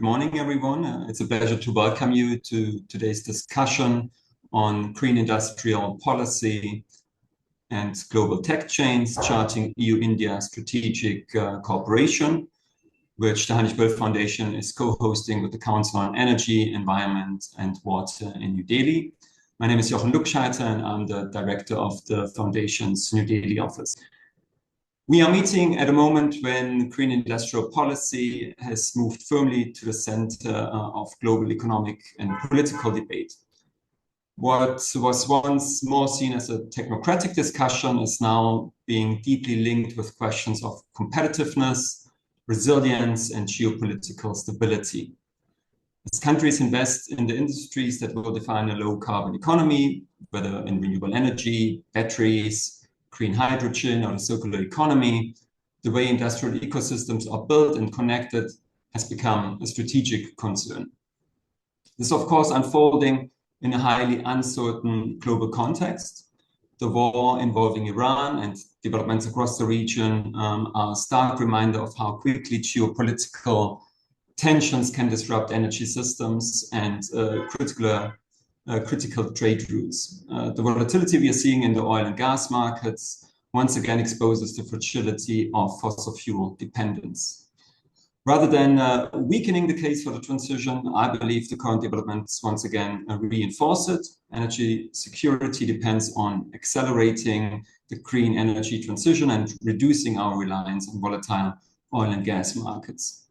morning, everyone. It's a pleasure to welcome you to today's discussion on green industrial policy and global tech chains, charting EU-India strategic cooperation, which the Heinrich Böll Foundation is co-hosting with the Council on Energy, Environment and Water in New Delhi. My name is Jochen Luckscheiter, and I'm the director of the Foundation's New Delhi office. We are meeting at a moment when green industrial policy has moved firmly to the center of global economic and political debate. What was once more seen as a technocratic discussion is now being deeply linked with questions of competitiveness, resilience, and geopolitical stability. As countries invest in the industries that will define a low-carbon economy, whether in renewable energy, batteries, green hydrogen, or the circular economy, the way industrial ecosystems are built and connected has become a strategic concern. This is, of course, unfolding in a highly uncertain global context. The war involving Iran and developments across the region are a stark reminder of how quickly geopolitical tensions can disrupt energy systems and critical trade routes. The volatility we are seeing in the oil and gas markets once again exposes the fragility of fossil fuel dependence. Rather than weakening the case for the transition, I believe the current developments once again reinforce it. Energy security depends on accelerating the green energy transition and reducing our reliance on volatile oil and gas markets.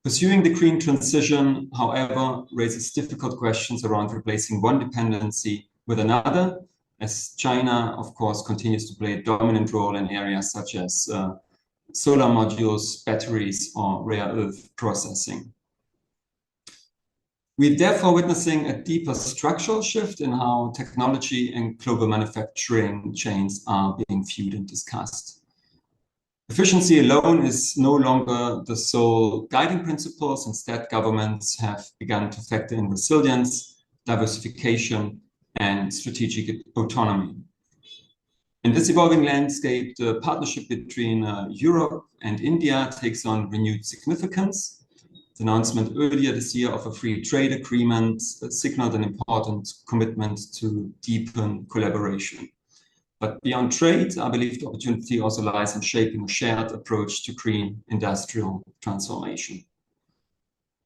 Pursuing the green transition, however, raises difficult questions around replacing one dependency with another, as China, of course, continues to play a dominant role in areas such as solar modules, batteries, or rare earth processing. We're therefore witnessing a deeper structural shift in how technology and global manufacturing chains are being viewed and discussed. Efficiency alone is no longer the sole guiding principles. Instead, governments have begun to factor in resilience, diversification, and strategic autonomy. In this evolving landscape, the partnership between Europe and India takes on renewed significance. The announcement earlier this year of a free trade agreement signaled an important commitment to deepen collaboration. But beyond trade, I believe the opportunity also lies in shaping a shared approach to green industrial transformation.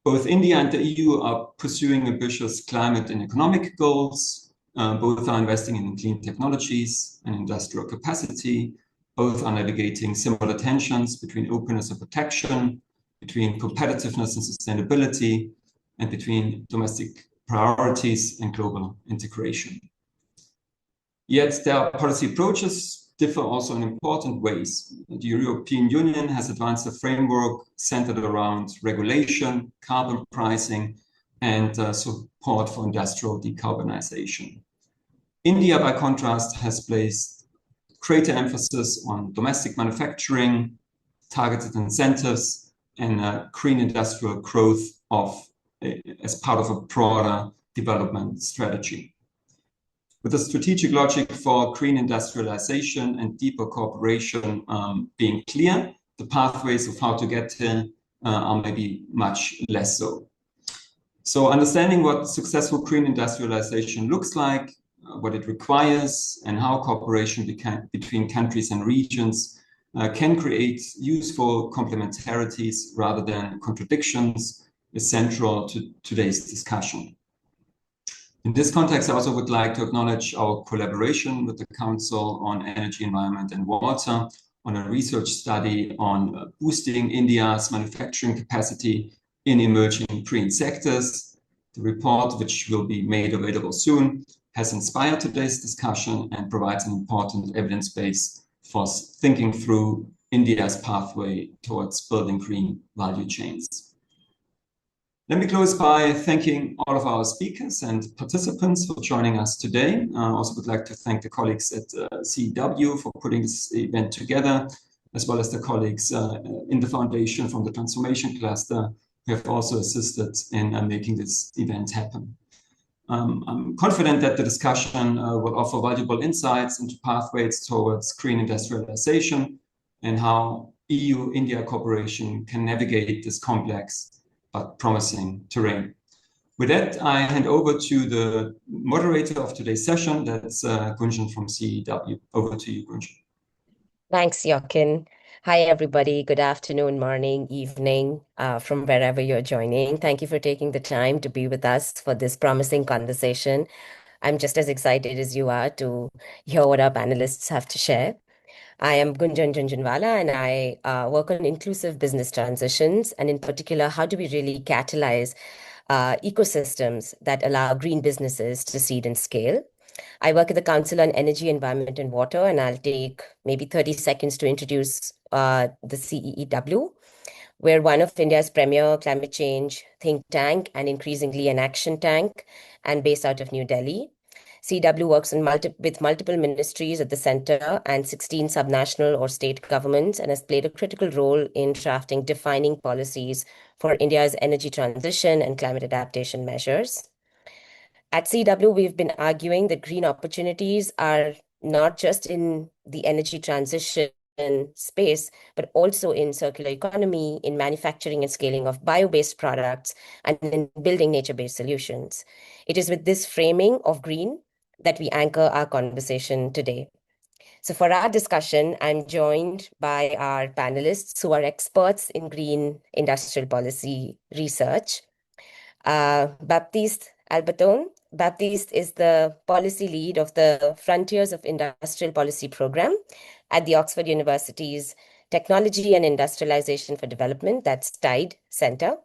Both India and the EU are pursuing ambitious climate and economic goals. Both are investing in clean technologies and industrial capacity. Both are navigating similar tensions between openness and protection, between competitiveness and sustainability, and between domestic priorities and global integration. Yet their policy approaches differ also in important ways. The European Union has advanced a framework centered around regulation, carbon pricing, and support for industrial decarbonisation. India, by contrast, has placed greater emphasis on domestic manufacturing, targeted incentives, and green industrial growth as part of a broader development strategy. With the strategic logic for green industrialization and deeper cooperation being clear, the pathways of how to get here are maybe much less so. So understanding what successful green industrialization looks like, what it requires, and how cooperation between countries and regions can create useful complementarities rather than contradictions is central to today's discussion. In this context, I also would like to acknowledge our collaboration with the Council on Energy, Environment and Water on a research study on boosting India's manufacturing capacity in emerging green sectors. The report, which will be made available soon, has inspired today's discussion and provides an important evidence base for thinking through India's pathway towards building green value chains. Let me close by thanking all of our speakers and participants for joining us today. I also would like to thank the colleagues at CEEW for putting this event together, as well as the colleagues in the Foundation from the Transformation Cluster who have also assisted in making this event happen. I'm confident that the discussion will offer valuable insights into pathways towards green industrialization and how EU-India cooperation can navigate this complex but promising terrain. With that, I hand over to the moderator of today's session. That's Gunjan from CEEW. Over to you, Gunjan. Thanks, Jochen. Hi, everybody. Good afternoon, morning, evening, from wherever you're joining. Thank you for taking the time to be with us for this promising conversation. I'm just as excited as you are to hear what our panelists have to share. I am Gunjan Jhunjhunwala, and I work on inclusive business transitions, and in particular, how do we really catalyze ecosystems that allow green businesses to seed and scale. I work at the Council on Energy, Environment, and Water, and I'll take maybe 30 seconds to introduce the CEEW. We're one of India's premier climate change think tank and increasingly an action tank, and based out of New Delhi. CEEW works with multiple ministries at the center and 16 subnational or state governments, and has played a critical role in drafting defining policies for India's energy transition and climate adaptation measures. At CEEW, we've been arguing that green opportunities are not just in the energy transition space, but also in circular economy, in manufacturing and scaling of bio-based products, and in building nature-based solutions. It is with this framing of green that we anchor our conversation today. So for our discussion, I'm joined by our panelists who are experts in green industrial policy research. Baptiste Albertone. Baptiste is the policy lead of the Frontiers of Industrial Policy program at the Oxford University's Technology and Industrialization for Development, that's TIDE Center.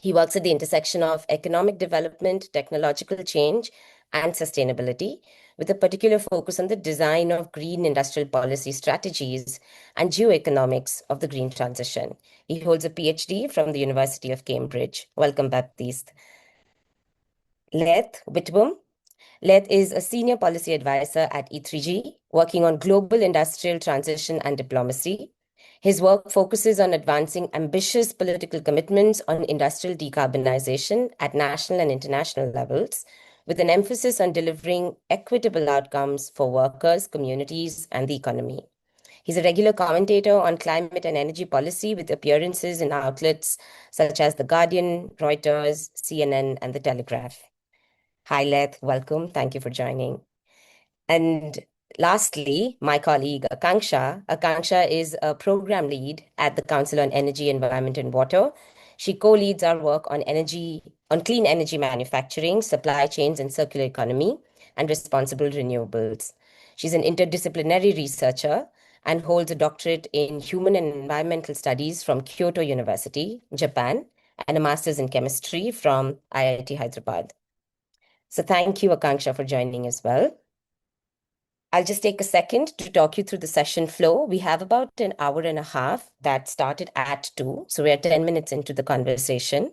He works at the intersection of economic development, technological change, and sustainability, with a particular focus on the design of green industrial policy strategies and geoeconomics of the green transition. He holds a PhD from the University of Cambridge. Welcome, Baptiste. Laith Whitwham. Laith is a senior policy advisor at E3G, working on global industrial transition and diplomacy. His work focuses on advancing ambitious political commitments on industrial decarbonization at national and international levels, with an emphasis on delivering equitable outcomes for workers, communities, and the economy. He's a regular commentator on climate and energy policy with appearances in outlets such as The Guardian, Reuters, CNN, and The Telegraph. Hi, Laith. Welcome. Thank you for joining. And lastly, my colleague Akanksha. Akanksha is a program lead at the Council on Energy, Environment, and Water. She co-leads our work on clean energy manufacturing, supply chains, and circular economy, and responsible renewables. She's an interdisciplinary researcher and holds a doctorate in human and environmental studies from Kyoto University, Japan, and a master's in chemistry from IIT Hyderabad. So thank you, Akanksha, for joining as well. I'll just take a second to talk you through the session flow. We have about an hour and a half that started at 2, so we're 10 minutes into the conversation.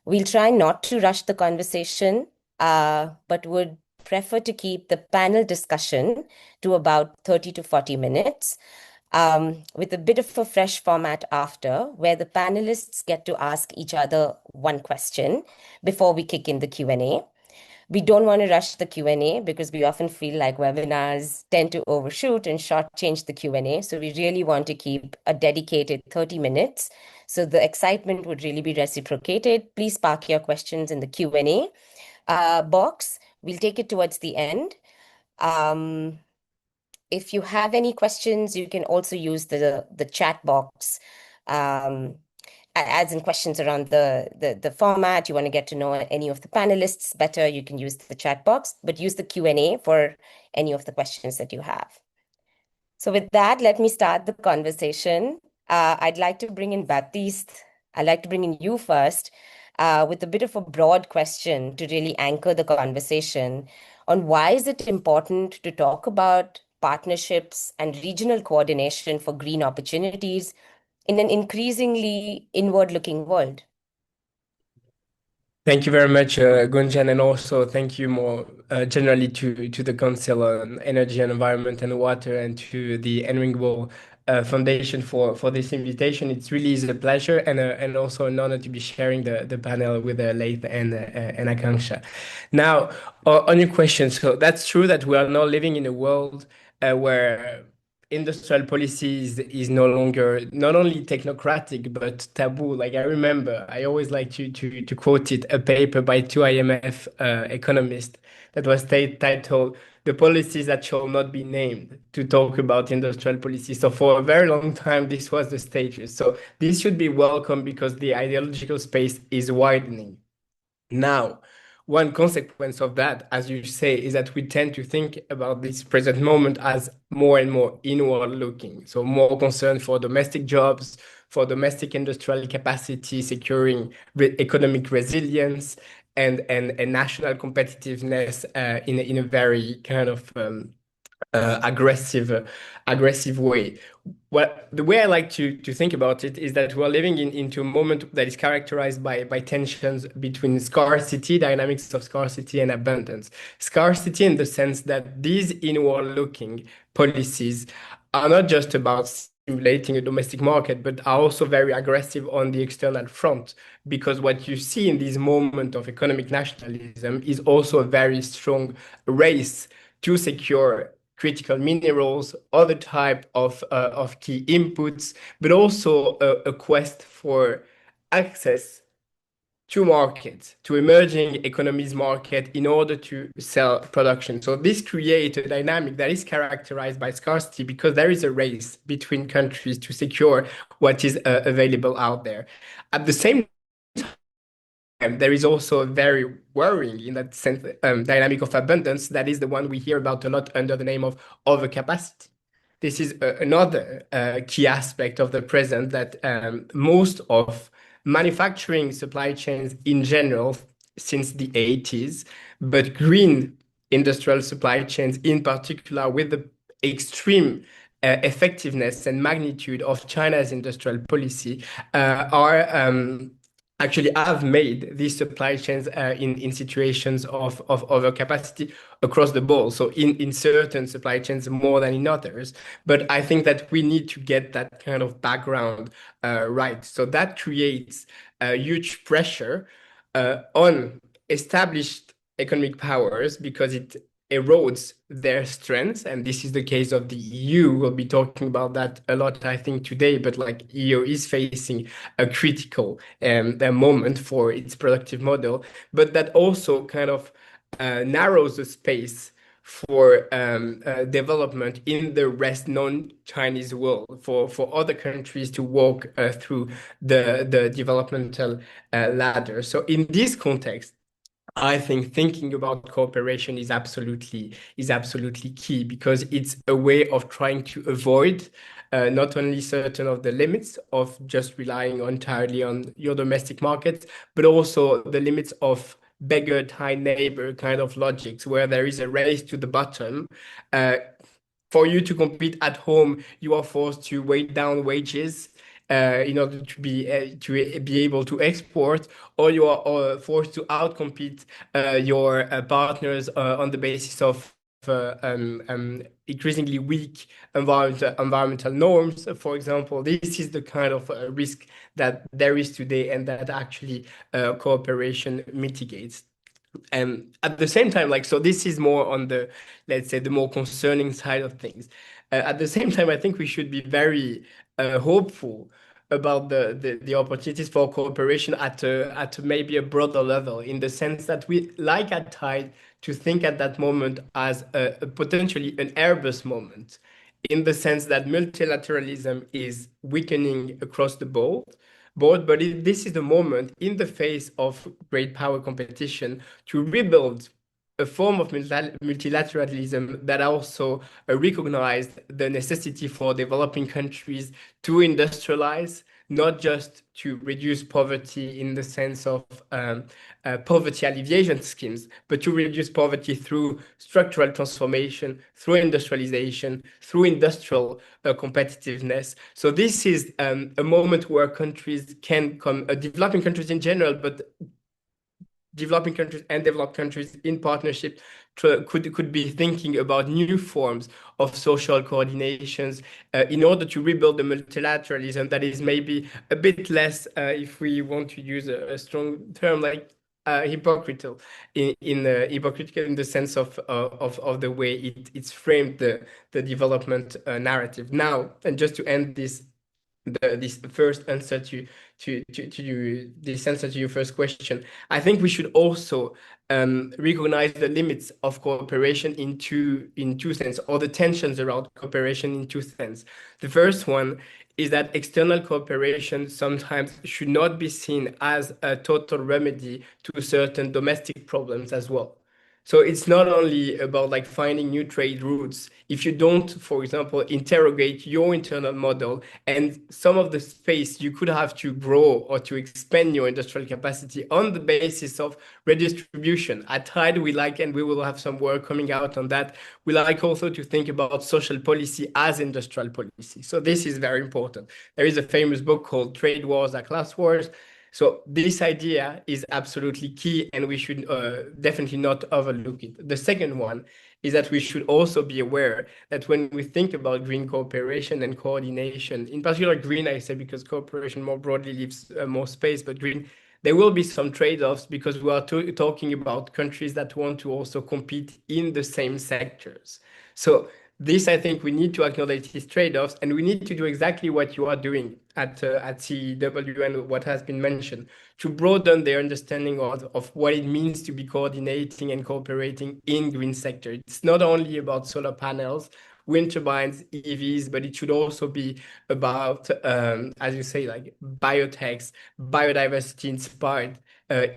We'll try not to rush the conversation, but would prefer to keep the panel discussion to about 30 to 40 minutes, with a bit of a fresh format after, where the panelists get to ask each other one question before we kick in the Q&A. We don't want to rush the Q&A because we often feel like webinars tend to overshoot and shortchange the Q&A. So we really want to keep a dedicated 30 minutes. So the excitement would really be reciprocated. Please park your questions in the Q&A box. We'll take it towards the end. If you have any questions, you can also use the chat box. Adds in questions around the format. You want to get to know any of the panelists better, you can use the chat box, but use the Q&A for any of the questions that you have. So with that, let me start the conversation. I'd like to bring in Baptiste. I'd like to bring in you first with a bit of a broad question to really anchor the conversation on why is it important to talk about partnerships and regional coordination for green opportunities in an increasingly inward-looking world. Thank you very much, Gunjan, and also thank you more generally to the Council on Energy and Environment and Water and to the Renewable Foundation for this invitation. It really is a pleasure and also an honor to be sharing the panel with Laith and Akanksha. Now, on your question, so that's true that we are now living in a world where industrial policies is no longer not only technocratic but taboo. Like I remember, I always like to quote it, a paper by two IMF economists that was titled "The Policies That Shall Not Be Named" to talk about industrial policy. So for a very long time, this was the status. So this should be welcome because the ideological space is widening. Now, one consequence of that, as you say, is that we tend to think about this present moment as more and more inward looking. So more concerned for domestic jobs, for domestic industrial capacity, securing economic resilience and national competitiveness in a very kind of aggressive way. Well, the way I like to think about it is that we're living into a moment that is characterized by tensions between scarcity, dynamics of scarcity and abundance. Scarcity in the sense that these inward-looking policies are not just about stimulating a domestic market, but are also very aggressive on the external front. Because what you see in this moment of economic nationalism is also a very strong race to secure critical minerals, other type of key inputs, but also a quest for access to markets, to emerging economies market in order to sell production. So this creates a dynamic that is characterized by scarcity because there is a race between countries to secure what is available out there. At the same there is also a very worrying, in that sense, dynamic of abundance. That is the one we hear about a lot under the name of overcapacity. This is another key aspect of the present that most of manufacturing supply chains in general since the 80s, but green industrial supply chains in particular, with the extreme effectiveness and magnitude of China's industrial policy, are actually have made these supply chains in situations of overcapacity across the board. So in certain supply chains more than in others. But I think that we need to get that kind of background right. So that creates a huge pressure on established economic powers because it erodes their strengths. And this is the case of the EU. We'll be talking about that a lot, I think, today. But like EU is facing a critical moment for its productive model, but that also kind of narrows the space for development in the rest non-Chinese world, for other countries to walk through the developmental ladder. So in this context, I think thinking about cooperation is absolutely key because it's a way of trying to avoid not only certain of the limits of just relying entirely on your domestic market, but also the limits of beggar thy neighbor kind of logics where there is a race to the bottom. For you to compete at home, you are forced to weigh down wages in order to be able to export, or you are forced to outcompete your partners on the basis of increasingly weak environmental norms, for example. This is the kind of risk that there is today and that actually cooperation mitigates. And at the same time, like, so this is more on the, let's say, the more concerning side of things. At the same time, I think we should be very hopeful about the opportunities for cooperation at maybe a broader level, in the sense that we like at Tide to think at that moment as a potentially an Airbus moment, in the sense that multilateralism is weakening across the board, but this is the moment in the face of great power competition to rebuild a form of multilateralism that also recognized the necessity for developing countries to industrialize, not just to reduce poverty in the sense of poverty alleviation schemes, but to reduce poverty through structural transformation, through industrialization, through industrial competitiveness. So this is a moment where countries can come, developing countries in general, but developing countries and developed countries in partnership could be thinking about new forms of social coordinations in order to rebuild the multilateralism that is maybe a bit less, if we want to use a strong term, like hypocritical hypocritical in the sense of the way it's framed the development narrative. Now, and just to end this first answer this answer to your first question, I think we should also recognize the limits of cooperation in two sense, or the tensions around cooperation in two sense. The first one is that external cooperation sometimes should not be seen as a total remedy to certain domestic problems as well. So it's not only about like finding new trade routes. If you don't, for example, interrogate your internal model and some of the space you could have to grow or to expand your industrial capacity on the basis of redistribution. At Tide, we like, and we will have some work coming out on that, we like also to think about social policy as industrial policy. So this is very important. There is a famous book called Trade Wars Are Class Wars. So this idea is absolutely key, and we should definitely not overlook it. The second one is that we should also be aware that when we think about green cooperation and coordination, in particular green, I say because cooperation more broadly leaves more space, but green, there will be some trade-offs because we are talking about countries that want to also compete in the same sectors. So this, I think, we need to acknowledge these trade-offs, and we need to do exactly what you are doing at CEEW and what has been mentioned, to broaden their understanding of what it means to be coordinating and cooperating in green sector. It's not only about solar panels, wind turbines, EVs, but it should also be about, as you say, like biotechs, biodiversity inspired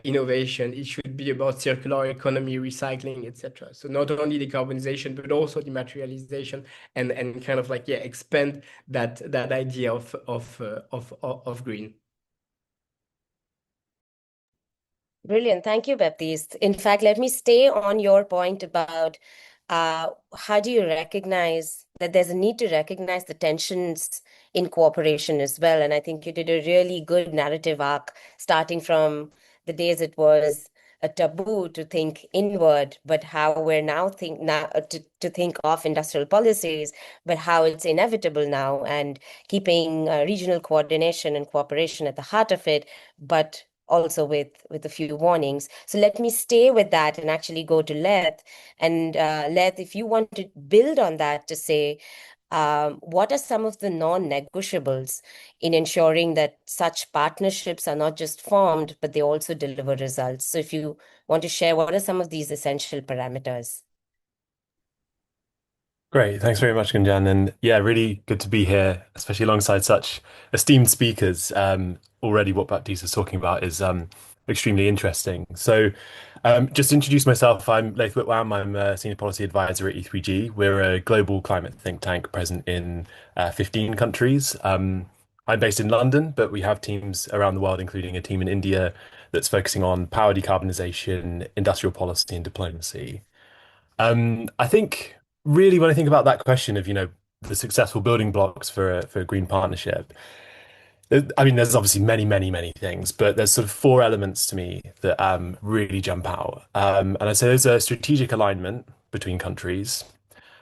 innovation. It should be about circular economy, recycling, etc. So not only decarbonization, but also dematerialization, and kind of like, yeah, expand that idea of green. Brilliant. Thank you, Baptiste. In fact, let me stay on your point about how do you recognize that there's a need to recognize the tensions in cooperation as well. And I think you did a really good narrative arc, starting from the days it was a taboo to think inward, but how we're now to think of industrial policies, but how it's inevitable now, and keeping regional coordination and cooperation at the heart of it, but also with a few warnings. So let me stay with that and actually go to Laith. And Laith, if you want to build on that to say, what are some of the non-negotiables in ensuring that such partnerships are not just formed, but they also deliver results? So if you want to share, what are some of these essential parameters? Great. Thanks very much, Gunjan. And yeah, really good to be here, especially alongside such esteemed speakers. Already what Baptiste is talking about is extremely interesting. So just to introduce myself, I'm Laith Whitwham. I'm a senior policy advisor at E3G. We're a global climate think tank present in 15 countries. I'm based in London, but we have teams around the world, including a team in India that's focusing on power decarbonisation, industrial policy, and diplomacy. I think really when I think about that question of, the successful building blocks for a green partnership, I mean, there's obviously many, many, many things, but there's sort of four elements to me that really jump out. And I'd say there's a strategic alignment between countries,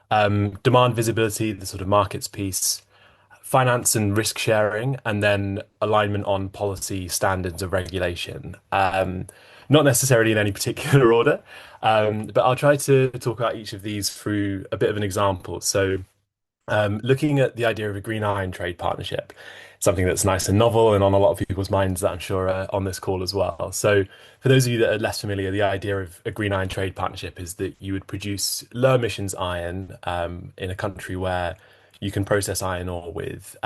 demand visibility, the sort of markets piece, finance and risk sharing, and then alignment on policy standards of regulation. Not necessarily in any particular order, but I'll try to talk about each of these through a bit of an example. So, looking at the idea of a green iron trade partnership, something that's nice and novel and on a lot of people's minds that I'm sure are on this call as well. So, for those of you that are less familiar, the idea of a green iron trade partnership is that you would produce low emissions iron in a country where you can process iron ore with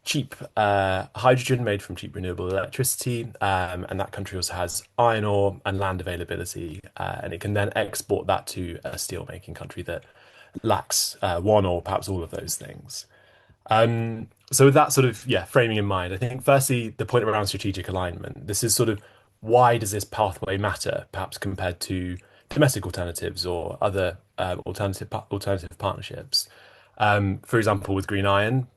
cheap hydrogen made from cheap renewable electricity, and that country also has iron ore and land availability, and it can then export that to a steel making country that lacks one or perhaps all of those things. So with that sort of framing in mind, I think firstly the point around strategic alignment. This is sort of why does this pathway matter, perhaps compared to domestic alternatives or other alternative partnerships. For example, with green iron,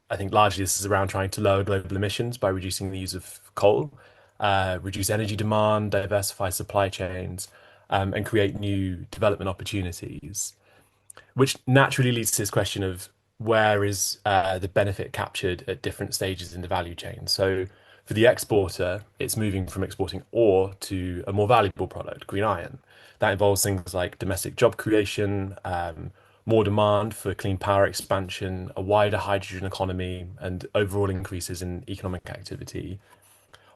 I think largely this is around trying to lower global emissions by reducing the use of coal, reduce energy demand, diversify supply chains, and create new development opportunities, which naturally leads to this question of where is the benefit captured at different stages in the value chain. So, For the exporter, it's moving from exporting ore to a more valuable product, green iron. That involves things like domestic job creation, more demand for clean power expansion, a wider hydrogen economy, and overall increases in economic activity.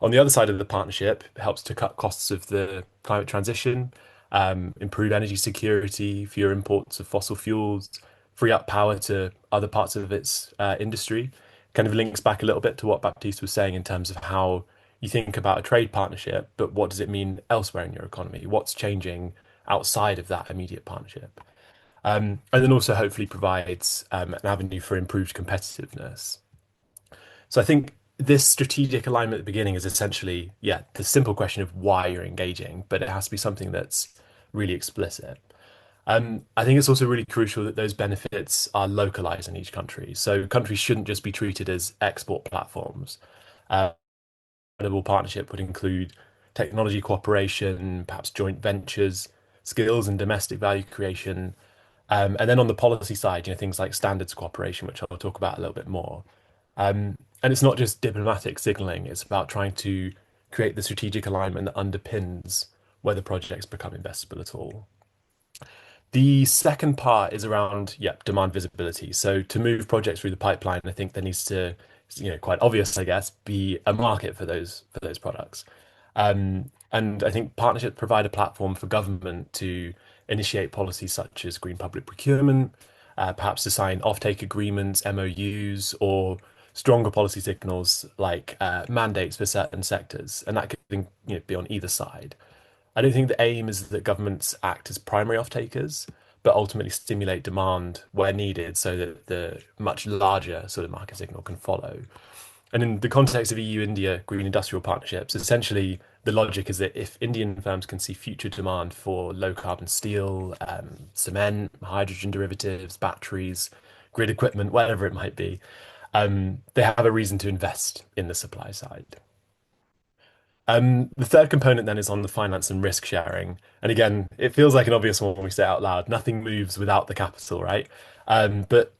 On the other side of the partnership, it helps to cut costs of the climate transition, improve energy security, fewer imports of fossil fuels, free up power to other parts of its industry. Kind of links back a little bit to what Baptiste was saying in terms of how you think about a trade partnership, but what does it mean elsewhere in your economy? What's changing outside of that immediate partnership? And then also hopefully provides an avenue for improved competitiveness. So I think this strategic alignment at the beginning is essentially, yeah, the simple question of why you're engaging, but it has to be something that's really explicit. I think it's also really crucial that those benefits are localized in each country. So countries shouldn't just be treated as export platforms. Credible partnership would include technology cooperation, perhaps joint ventures, skills and domestic value creation. And then on the policy side, things like standards cooperation, which I'll talk about a little bit more. And it's not just diplomatic signaling, it's about trying to create the strategic alignment that underpins whether projects become investable at all. The second part is around, demand visibility. So to move projects through the pipeline, I think there needs to, quite obvious, I guess, be a market for those products. And I think partnerships provide a platform for government to initiate policies such as green public procurement, perhaps to sign offtake agreements, MOUs, or stronger policy signals like mandates for certain sectors. And that could be on either side. I don't think the aim is that governments act as primary off-takers, but ultimately stimulate demand where needed so that the much larger sort of market signal can follow. And in the context of EU-India green industrial partnerships, essentially the logic is that if Indian firms can see future demand for low carbon steel, cement, hydrogen derivatives, batteries, grid equipment, whatever it might be, they have a reason to invest in the supply side. The third component then is on the finance and risk sharing. And again, it feels like an obvious one when we say it out loud. Nothing moves without the capital, right? But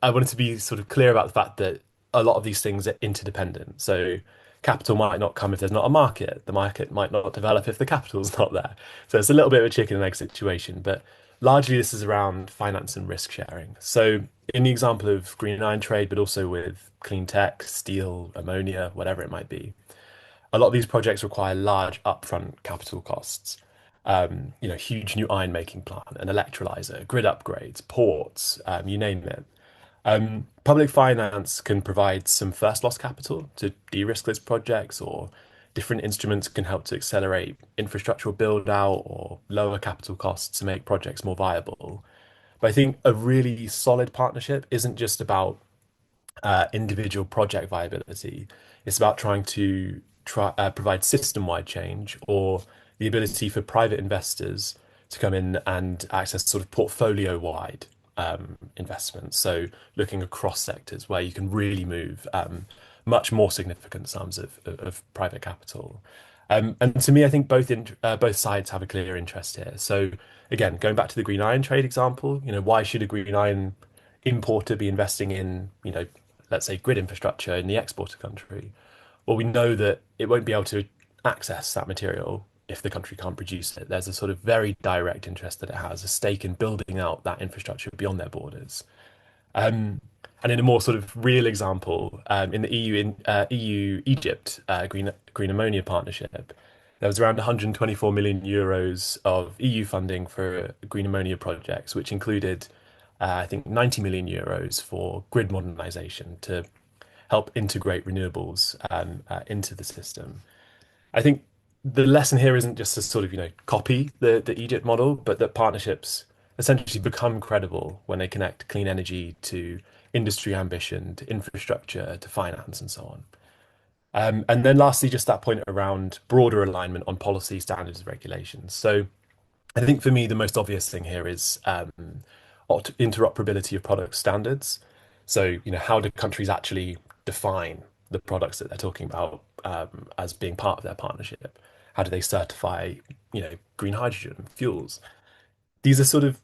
I wanted to be sort of clear about the fact that a lot of these things are interdependent. So capital might not come if there's not a market. The market might not develop if the capital's not there. So it's a little bit of a chicken and egg situation, but largely this is around finance and risk sharing. So in the example of green iron trade, but also with clean tech, steel, ammonia, whatever it might be, a lot of these projects require large upfront capital costs. Huge new iron making plant, an electrolyzer, grid upgrades, ports, you name it. Public finance can provide some first loss capital to de-risk those projects, or different instruments can help to accelerate infrastructural build out or lower capital costs to make projects more viable. But I think a really solid partnership isn't just about individual project viability. It's about trying to provide system-wide change, or the ability for private investors to come in and access sort of portfolio-wide investments. So looking across sectors where you can really move much more significant sums of private capital. And to me, I think both sides have a clear interest here. So again, going back to the green iron trade example, why should a green iron importer be investing in, let's say grid infrastructure in the exporter country? Well, we know that it won't be able to access that material if the country can't produce it. There's a sort of very direct interest that it has, a stake in building out that infrastructure beyond their borders. And in a more sort of real example, in the EU Egypt green ammonia partnership, there was around 124 million euros of EU funding for green ammonia projects, which included, I think, 90 million euros for grid modernization to help integrate renewables into the system. I think the lesson here isn't just to sort of, copy the Egypt model, but that partnerships essentially become credible when they connect clean energy to industry ambition, to infrastructure, to finance, and so on. And then lastly, just that point around broader alignment on policy, standards, regulations. So I think for me, the most obvious thing here is interoperability of product standards. So, how do countries actually define the products that they're talking about as being part of their partnership? How do they certify, green hydrogen fuels? These are sort of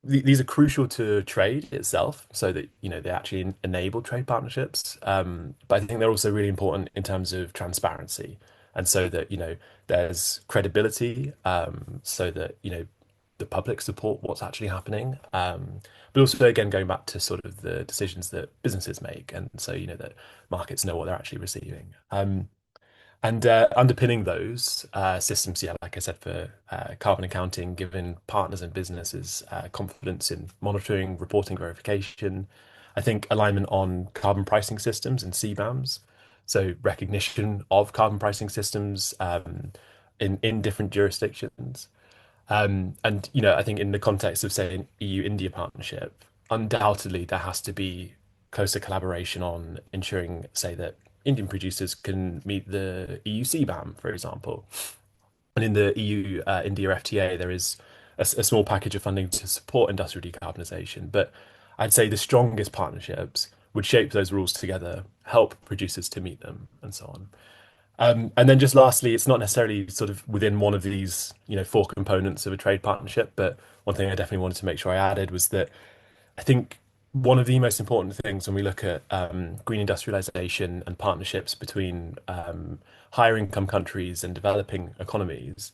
these are crucial to trade itself, so that they actually enable trade partnerships. But I think they're also really important in terms of transparency, and so that there's credibility, so that the public support what's actually happening. But also, again, going back to sort of the decisions that businesses make, and so that markets know what they're actually receiving. And underpinning those systems, yeah, like I said, for carbon accounting, giving partners and businesses confidence in monitoring, reporting, verification. I think alignment on carbon pricing systems and CBAMs, so recognition of carbon pricing systems in different jurisdictions. And I think in the context of, say, an EU-India partnership, undoubtedly there has to be closer collaboration on ensuring, say, that Indian producers can meet the EU CBAM, for example. And in the EU-India FTA, there is a small package of funding to support industrial decarbonisation. But I'd say the strongest partnerships would shape those rules together, help producers to meet them, and so on. And then just lastly, it's not necessarily sort of within one of these, four components of a trade partnership, but one thing I definitely wanted to make sure I added was that I think one of the most important things when we look at green industrialization and partnerships between higher income countries and developing economies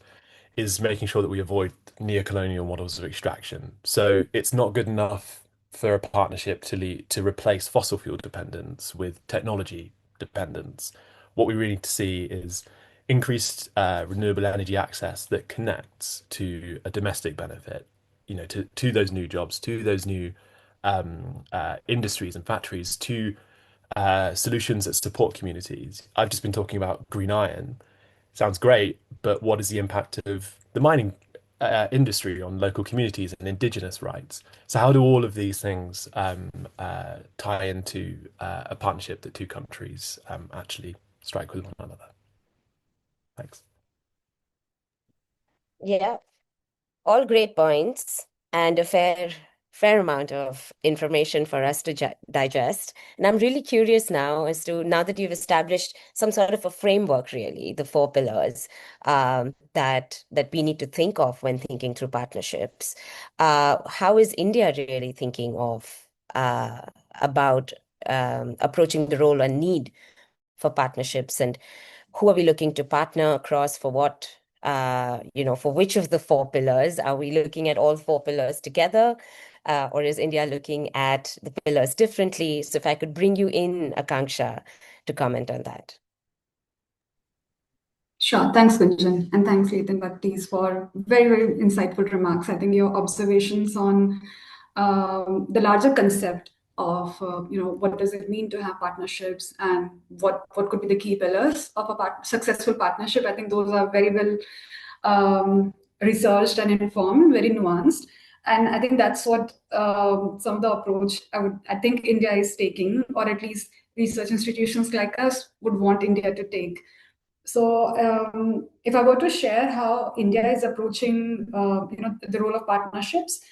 is making sure that we avoid neo-colonial models of extraction. So it's not good enough for a partnership to replace fossil fuel dependence with technology dependence. What we really need to see is increased renewable energy access that connects to a domestic benefit, to those new jobs, to those new industries and factories, to solutions that support communities. I've just been talking about green iron. Sounds great, but what is the impact of the mining industry on local communities and indigenous rights? So how do all of these things tie into a partnership that two countries actually strike with one another? Thanks. Yeah, all great points and a fair amount of information for us to digest. And I'm really curious now as to, now that you've established some sort of a framework, really, the four pillars that we need to think of when thinking through partnerships. How is India really thinking of about approaching the role and need for partnerships, and who are we looking to partner across for what? For which of the four pillars? Are we looking at all four pillars together? Or is India looking at the pillars differently? So if I could bring you in, Akanksha, to comment on that. Sure. Thanks, Gunjan. And thanks, Laith and Baptiste, for very, very insightful remarks. I think your observations on the larger concept of, what does it mean to have partnerships and what could be the key pillars of a successful partnership. I think those are very well researched and informed, very nuanced. And I think that's what some of the approach I think India is taking, or at least research institutions like us would want India to take. So if I were to share how India is approaching, the role of partnerships,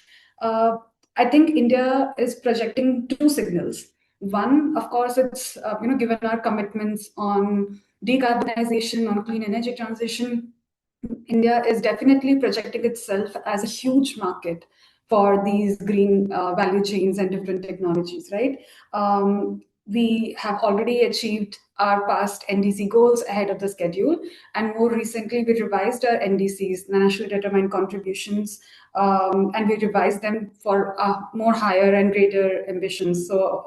I think India is projecting two signals. One, of course, it's given our commitments on decarbonization, on clean energy transition, India is definitely projecting itself as a huge market for these green value chains and different technologies, right? We have already achieved our past NDC goals ahead of the schedule. And more recently, we revised our NDCs, nationally determined contributions, and we revised them for more higher and greater ambitions. So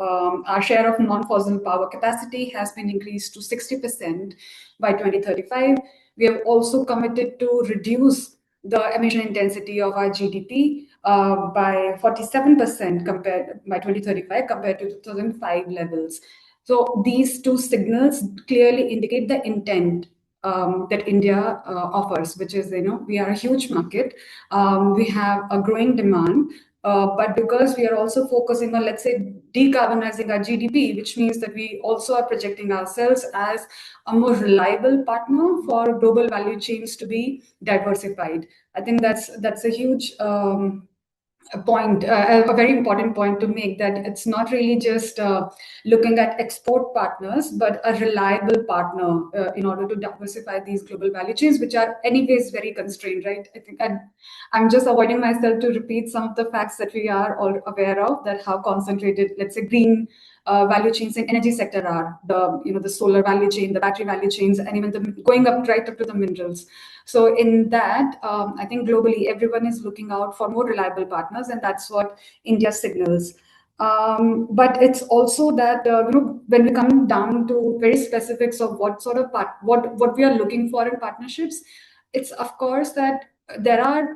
our share of non-fossil power capacity has been increased to 60% by 2035. We have also committed to reduce the emission intensity of our GDP by 47% by 2035 compared to 2005 levels. So these two signals clearly indicate the intent that India offers, which is, we are a huge market. We have a growing demand. But because we are also focusing on, let's say, decarbonizing our GDP, which means that we also are projecting ourselves as a more reliable partner for global value chains to be diversified. I think that's a huge a very important point to make, that it's not really just looking at export partners, but a reliable partner in order to diversify these global value chains, which are anyways very constrained, right? I think I'm just avoiding myself to repeat some of the facts that we are all aware of, that how concentrated, let's say, green value chains in energy sector are, the solar value chain, the battery value chains, and even going up right up to the minerals. So in that, I think globally everyone is looking out for more reliable partners, and that's what India signals. But it's also that when we come down to very specifics of what sort of what we are looking for in partnerships, it's of course that there are.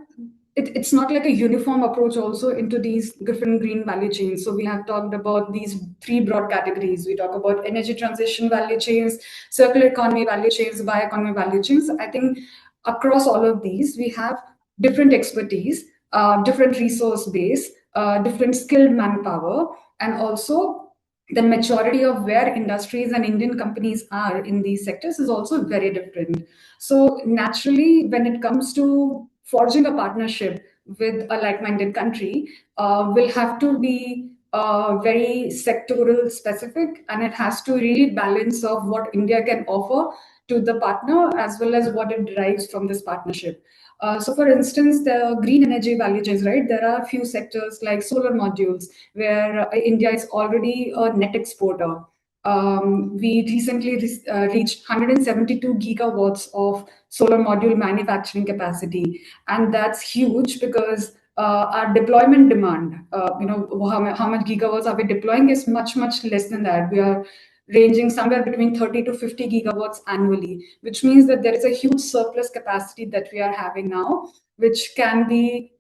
It's not like a uniform approach also into these different green value chains. So we have talked about these three broad categories. We talk about energy transition value chains, circular economy value chains, bioeconomy value chains. I think across all of these, we have different expertise, different resource base, different skilled manpower, and also the maturity of where industries and Indian companies are in these sectors is also very different. So naturally, when it comes to forging a partnership with a like-minded country, will have to be very sectoral specific, and it has to really balance of what India can offer to the partner as well as what it derives from this partnership. So for instance, the green energy value chains, right? There are a few sectors like solar modules where India is already a net exporter. We recently reached 172 gigawatts of solar module manufacturing capacity, and that's huge because our deployment demand, how much gigawatts are we deploying is much less than that. We are ranging somewhere between 30 to 50 gigawatts annually, which means that there is a huge surplus capacity that we are having now, which can be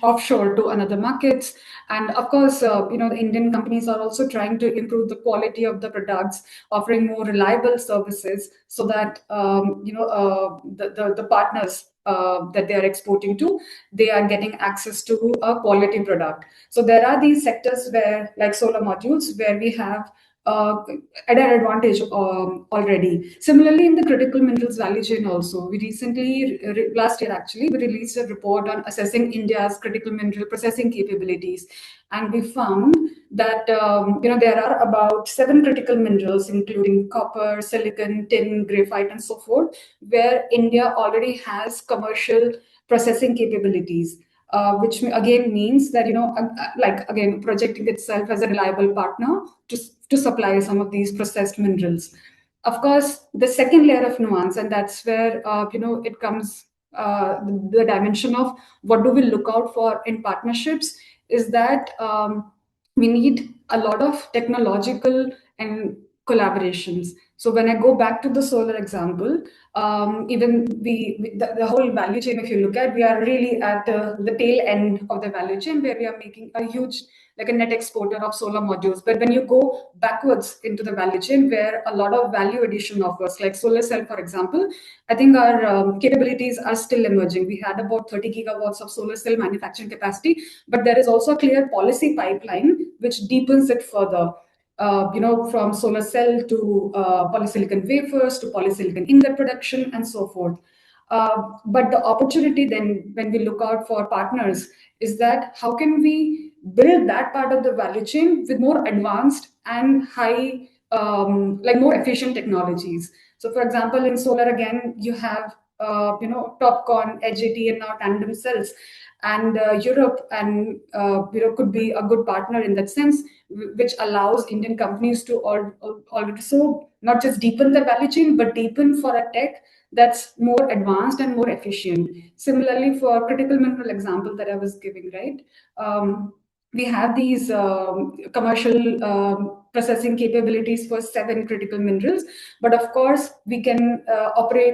offshore to another markets. And of course, the Indian companies are also trying to improve the quality of the products, offering more reliable services so that the partners that they are exporting to, they are getting access to a quality product. So there are these sectors where, like solar modules, where we have at an advantage already. Similarly, in the critical minerals value chain also, we recently, last year actually, we released a report on assessing India's critical mineral processing capabilities. And we found that there are about 7 critical minerals, including copper, silicon, tin, graphite, and so forth, where India already has commercial processing capabilities. Which again means that, again, projecting itself as a reliable partner to supply some of these processed minerals. Of course, the second layer of nuance, and that's where, it comes, the dimension of what do we look out for in partnerships, is that we need a lot of technological and collaborations. So when I go back to the solar example, even the whole value chain, if you look at, we are really at the tail end of the value chain, where we are making a huge, like a net exporter of solar modules. But when you go backwards into the value chain, where a lot of value addition offers, like solar cell, for example, I think our capabilities are still emerging. We had about 30 gigawatts of solar cell manufacturing capacity, but there is also a clear policy pipeline which deepens it further. From solar cell to polysilicon wafers to polysilicon ingot production and so forth. But the opportunity then, when we look out for partners, is that how can we build that part of the value chain with more advanced and high, more efficient technologies. So for example, in solar, again, you have, TOPCon, HJT, and now tandem cells. And Europe and could be a good partner in that sense, which allows Indian companies to also not just deepen the value chain, but deepen for a tech that's more advanced and more efficient. Similarly, for critical mineral example that I was giving, right? We have these commercial processing capabilities for 7 critical minerals, but of course we can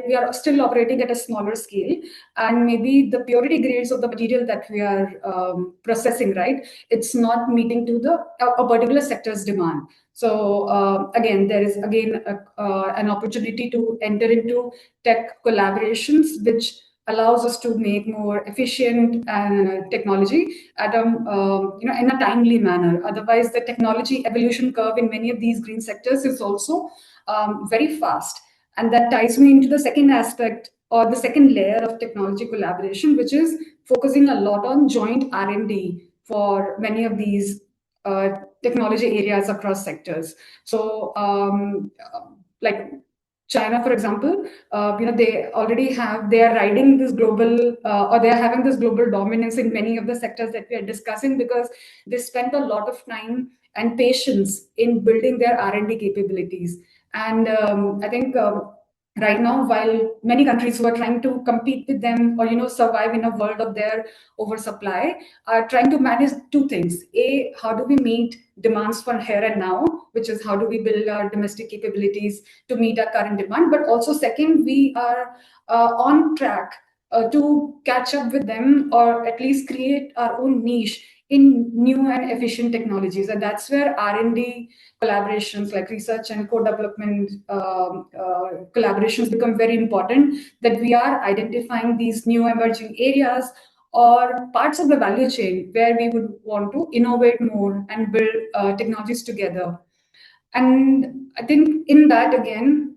we are still operating at a smaller scale, and maybe the purity grades of the material that we are processing, right, it's not meeting to a particular sector's demand. So again, there is an opportunity to enter into tech collaborations, which allows us to make more efficient technology at in a timely manner. Otherwise, the technology evolution curve in many of these green sectors is also very fast. And that ties me into the second aspect or the second layer of technology collaboration, which is focusing a lot on joint R&D for many of these technology areas across sectors. So like China, for example, they are riding this global, or they are having this global dominance in many of the sectors that we are discussing, because they spent a lot of time and patience in building their R&D capabilities. And I think right now, while many countries who are trying to compete with them or survive in a world of their oversupply are trying to manage two things. A, how do we meet demands for here and now, which is how do we build our domestic capabilities to meet our current demand. But also second, we are on track to catch up with them, or at least create our own niche in new and efficient technologies. And that's where R&D collaborations like research and co-development collaborations become very important, that we are identifying these new emerging areas or parts of the value chain where we would want to innovate more and build technologies together. And I think in that, again,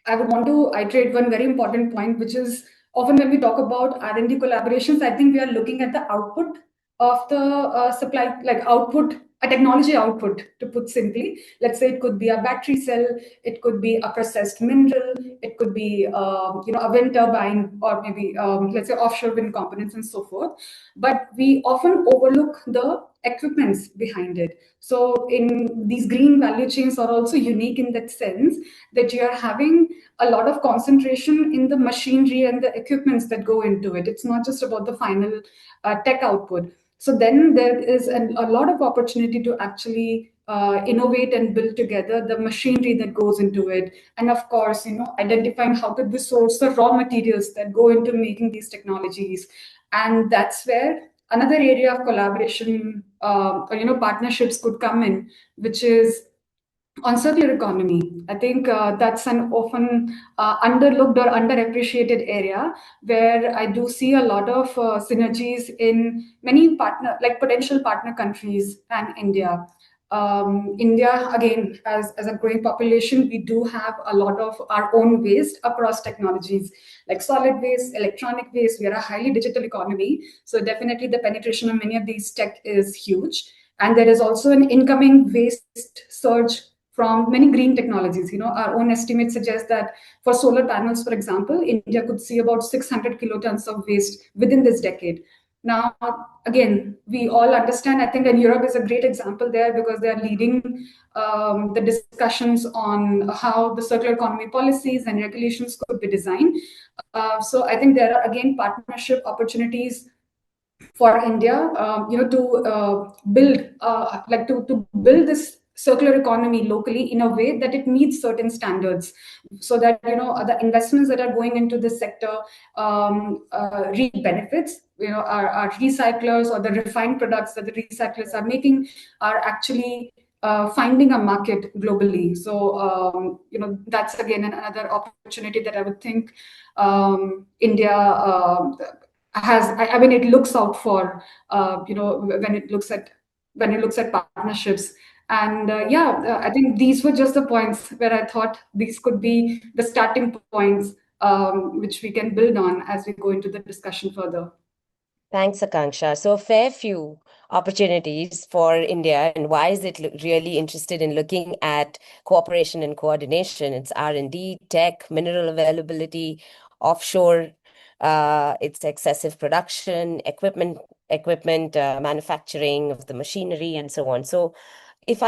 I would want to iterate one very important point, which is often when we talk about R&D collaborations, I think we are looking at the output of the supply, like output, a technology output, to put simply. Let's say it could be a battery cell, it could be a processed mineral, it could be a wind turbine, or maybe let's say offshore wind components and so forth. But we often overlook the equipments behind it. So in these green value chains are also unique in that sense that you are having a lot of concentration in the machinery and the equipments that go into it. It's not just about the final tech output. So then there is a lot of opportunity to actually innovate and build together the machinery that goes into it. And of course, identifying how could we source the raw materials that go into making these technologies. And that's where another area of collaboration or partnerships could come in, which is on circular economy. I think that's an often underlooked or underappreciated area where I do see a lot of synergies in many potential partner countries and India. India, again, as a growing population, we do have a lot of our own waste across technologies like solid waste, electronic waste. We are a highly digital economy. So definitely the penetration of many of these tech is huge. And there is also an incoming waste surge from many green technologies. Our own estimates suggest that for solar panels, for example, India could see about 600 kilotons of waste within this decade. Now, again, we all understand, I think, and Europe is a great example there because they are leading the discussions on how the circular economy policies and regulations could be designed. So I think there are, again, partnership opportunities for India, to build, to build this circular economy locally in a way that it meets certain standards, so that the investments that are going into this sector reap benefits. Our recyclers or the refined products that the recyclers are making are actually finding a market globally. So that's again another opportunity that I would think India has. I mean, it looks out for when it looks at partnerships. And I think these were just the points where I thought these could be the starting points which we can build on as we go into the discussion further. Thanks, Akanksha. So a fair few opportunities for India, and why is it really interested in looking at cooperation and coordination? It's R&D, tech, mineral availability, offshore, it's excessive production, equipment, manufacturing of the machinery, and so on. So if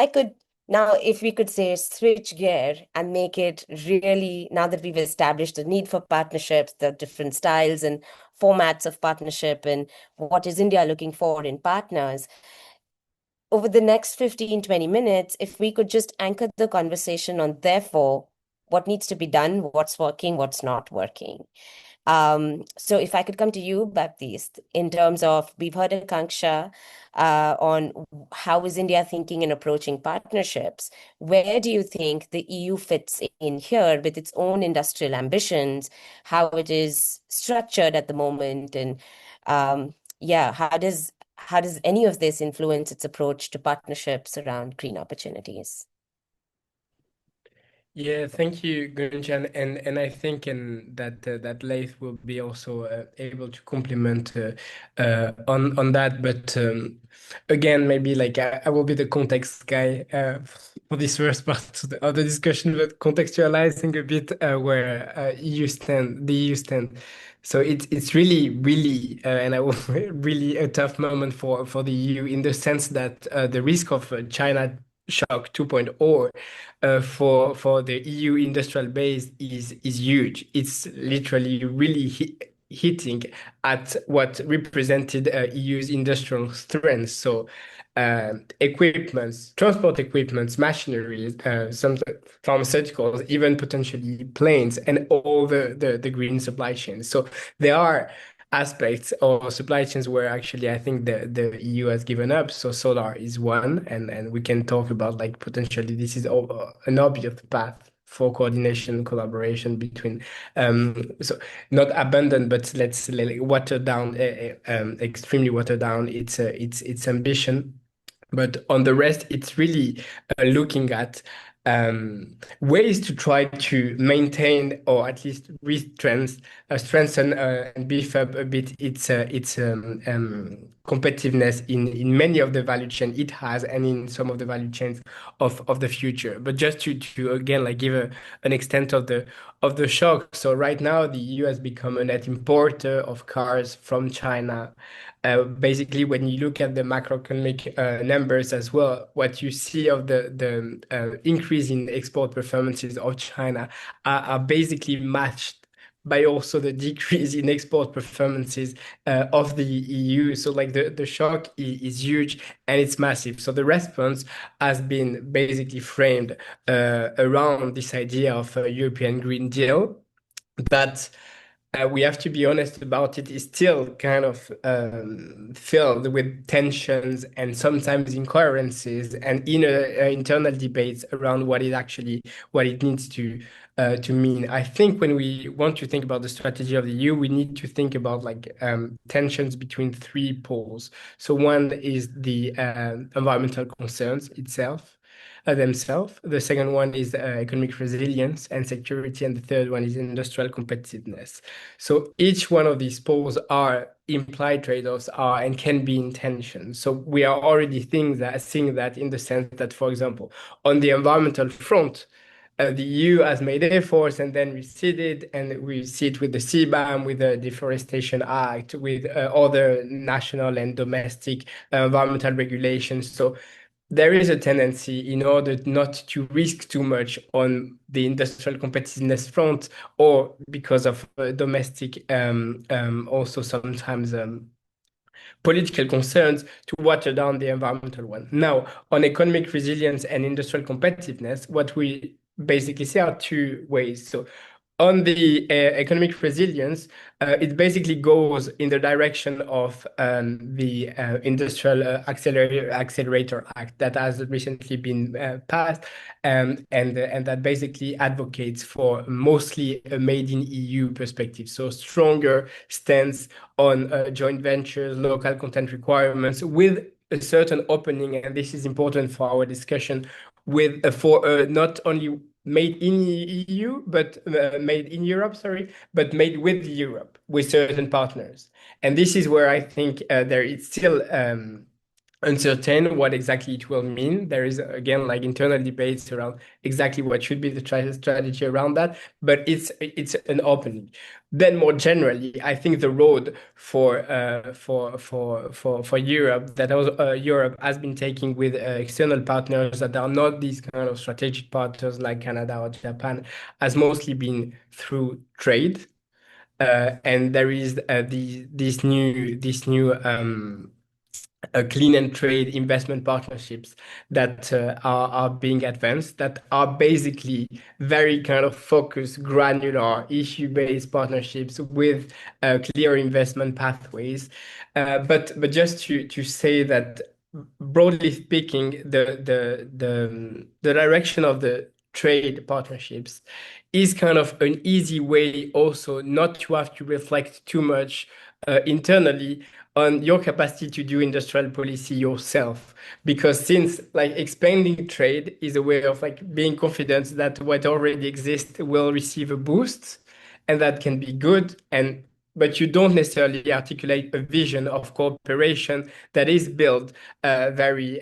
we could say switch gear and make it really, now that we've established the need for partnerships, the different styles and formats of partnership, and what is India looking for in partners, over the next 15-20 minutes, if we could just anchor the conversation on, therefore, what needs to be done, what's working, what's not working. So if I could come to you, Baptiste, in terms of, we've heard Akanksha on how is India thinking and approaching partnerships. Where do you think the EU fits in here with its own industrial ambitions, how it is structured at the moment, and how does any of this influence its approach to partnerships around green opportunities? Yeah, thank you, Gunjan, and I think that Laith will be also able to complement on that. But again, maybe like I will be the context guy for this first part of the discussion, but contextualizing a bit where the EU stand. So it's really and I will really a tough moment for the EU in the sense that the risk of China shock 2.0 for the EU industrial base is huge. It's literally really hitting at what represented EU's industrial strength. So equipments, transport equipments, machinery, some pharmaceuticals, even potentially planes, and all the green supply chains. So there are aspects or supply chains where actually I think the EU has given up. So solar is one, and we can talk about like potentially this is an obvious path for coordination and collaboration between so not abandoned, but let's like, water down extremely water down its ambition. But on the rest, it's really looking at ways to try to maintain or at least strengthen and beef up a bit its competitiveness in many of the value chain it has and in some of the value chains of the future. But just to again like give an extent of the shock. So right now the EU has become a net importer of cars from China. Basically, when you look at the macroeconomic numbers as well, what you see of the increase in export performances of China are basically matched by also the decrease in export performances of the EU. So like the shock is huge and it's massive. So the response has been basically framed around this idea of a European Green Deal that we have to be honest about it, is still kind of filled with tensions and sometimes incoherencies and internal debates around what it needs to mean. I think when we want to think about the strategy of the EU, we need to think about like tensions between three poles. So one is the environmental concerns itself. Themselves. The second one is economic resilience and security, and the third one is industrial competitiveness. So each one of these poles are implied trade-offs are and can be in tension. So we are already seeing that in the sense that, for example, on the environmental front, the EU has made efforts and then receded, and we see it with the CBAM, with the Deforestation Act, with other national and domestic environmental regulations. So there is a tendency in order not to risk too much on the industrial competitiveness front or because of domestic also sometimes political concerns to water down the environmental one. Now, on economic resilience and industrial competitiveness, what we basically see are two ways. So on the economic resilience, it basically goes in the direction of the Industrial Accelerator Act that has recently been passed, and that basically advocates for mostly a made in EU perspective. So stronger stance on joint ventures, local content requirements with a certain opening, and this is important for our discussion, with for not only made in EU, but made in Europe, sorry, but made with Europe, with certain partners. And this is where I think there is still uncertain what exactly it will mean. There is, again, like internal debates around exactly what should be the strategy around that, but it's an opening. Then more generally, I think the road for Europe that Europe has been taking with external partners that are not these kind of strategic partners like Canada or Japan has mostly been through trade, and there is this new clean and trade investment partnerships that are being advanced, that are basically very kind of focused, granular, issue-based partnerships with clear investment pathways. But just to say that, broadly speaking, the direction of the trade partnerships is kind of an easy way also not to have to reflect too much internally on your capacity to do industrial policy yourself. Because since like expanding trade is a way of like being confident that what already exists will receive a boost, and that can be good, and but you don't necessarily articulate a vision of cooperation that is built very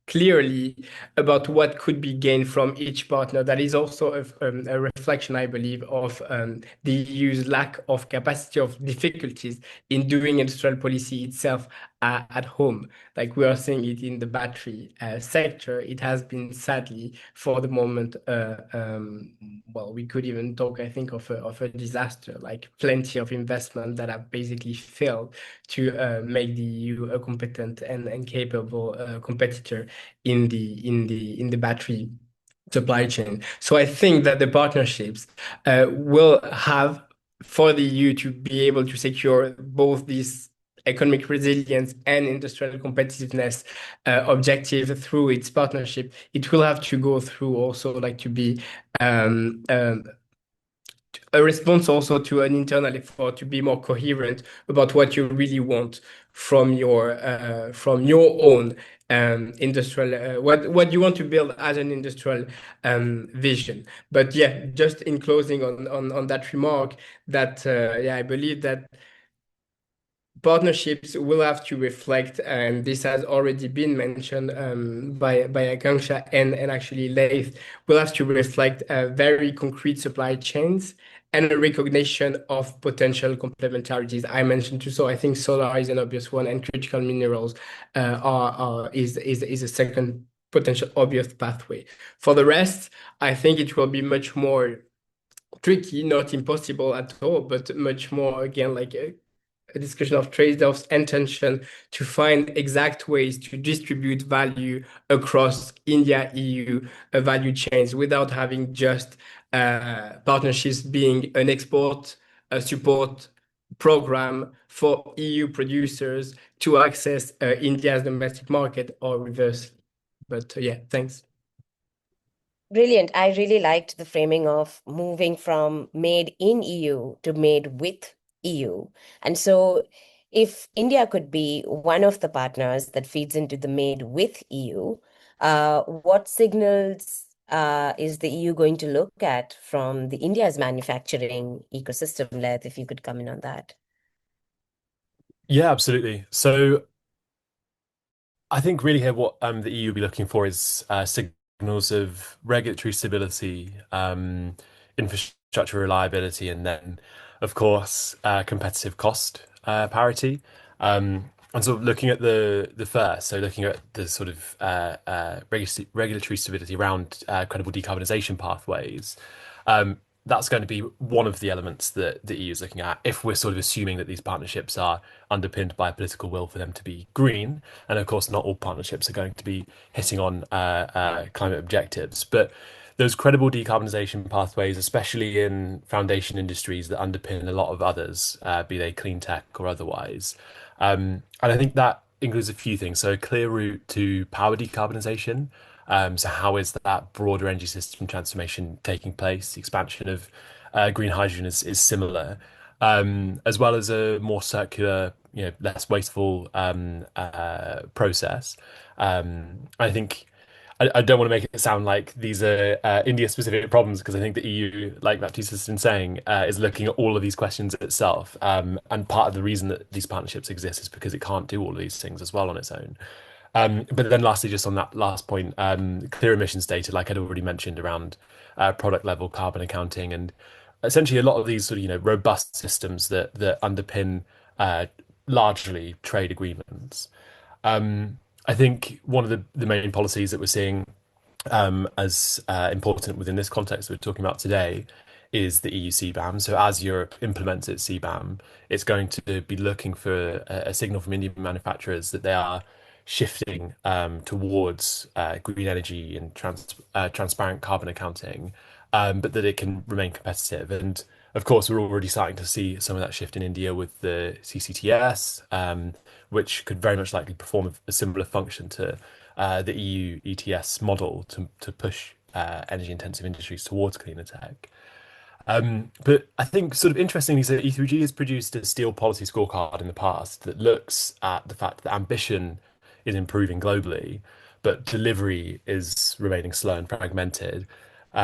clearly about what could be gained from each partner. That is also a reflection, I believe, of the EU's lack of capacity, of difficulties in doing industrial policy itself at home. Like we are seeing it in the battery sector, it has been sadly for the moment, well, we could even talk, I think, of a disaster, like plenty of investment that have basically failed to make the EU a competent and capable competitor in the battery supply chain. So I think that the partnerships will have for the EU to be able to secure both these economic resilience and industrial competitiveness objective through its partnership. It will have to go through also like to be a response also to an internal effort to be more coherent about what you really want from your own industrial what you want to build as an industrial vision. But yeah, just in closing on that remark, that yeah, I believe that partnerships will have to reflect, and this has already been mentioned by Akanksha and actually Laith, will have to reflect very concrete supply chains and a recognition of potential complementarities. I mentioned too, so I think solar is an obvious one, and critical minerals is a second potential obvious pathway. For the rest, I think it will be much more tricky, not impossible at all, but much more again like a discussion of trade-offs and tension to find exact ways to distribute value across India, EU value chains without having just partnerships being an export support program for EU producers to access India's domestic market or reverse. But yeah, thanks. Brilliant. I really liked the framing of moving from made in EU to made with EU. And so if India could be one of the partners that feeds into the made with EU, what signals is the EU going to look at from the India's manufacturing ecosystem, Laith, if you could come in on that? Yeah, absolutely. So I think really here what the EU will be looking for is signals of regulatory stability, infrastructure reliability, and then, of course, competitive cost parity. And sort of looking at the first, so looking at the sort of regulatory stability around credible decarbonisation pathways. That's going to be one of the elements that the EU is looking at if we're sort of assuming that these partnerships are underpinned by a political will for them to be green. And of course, not all partnerships are going to be hitting on climate objectives. But those credible decarbonisation pathways, especially in foundation industries that underpin a lot of others, be they clean tech or otherwise. And I think that includes a few things. So a clear route to power decarbonisation. So how is that broader energy system transformation taking place? The expansion of green hydrogen is similar, as well as a more circular, less wasteful process. I think I don't want to make it sound like these are India-specific problems, because I think the EU, like Baptiste has been saying, is looking at all of these questions itself. And part of the reason that these partnerships exist is because it can't do all of these things as well on its own. But then lastly, just on that last point, clear emissions data, like I'd already mentioned, around product level carbon accounting, and essentially a lot of these sort of, robust systems that underpin largely trade agreements. I think one of the main policies that we're seeing as important within this context we're talking about today is the EU CBAM. So as Europe implements its CBAM, it's going to be looking for a signal from Indian manufacturers that they are shifting towards green energy and transparent carbon accounting, but that it can remain competitive. And of course, we're already starting to see some of that shift in India with the CCTS, which could very much likely perform a similar function to the EU ETS model to push energy intensive industries towards cleaner tech. But I think sort of interestingly, so E3G has produced a steel policy scorecard in the past that looks at the fact that ambition is improving globally, but delivery is remaining slow and fragmented.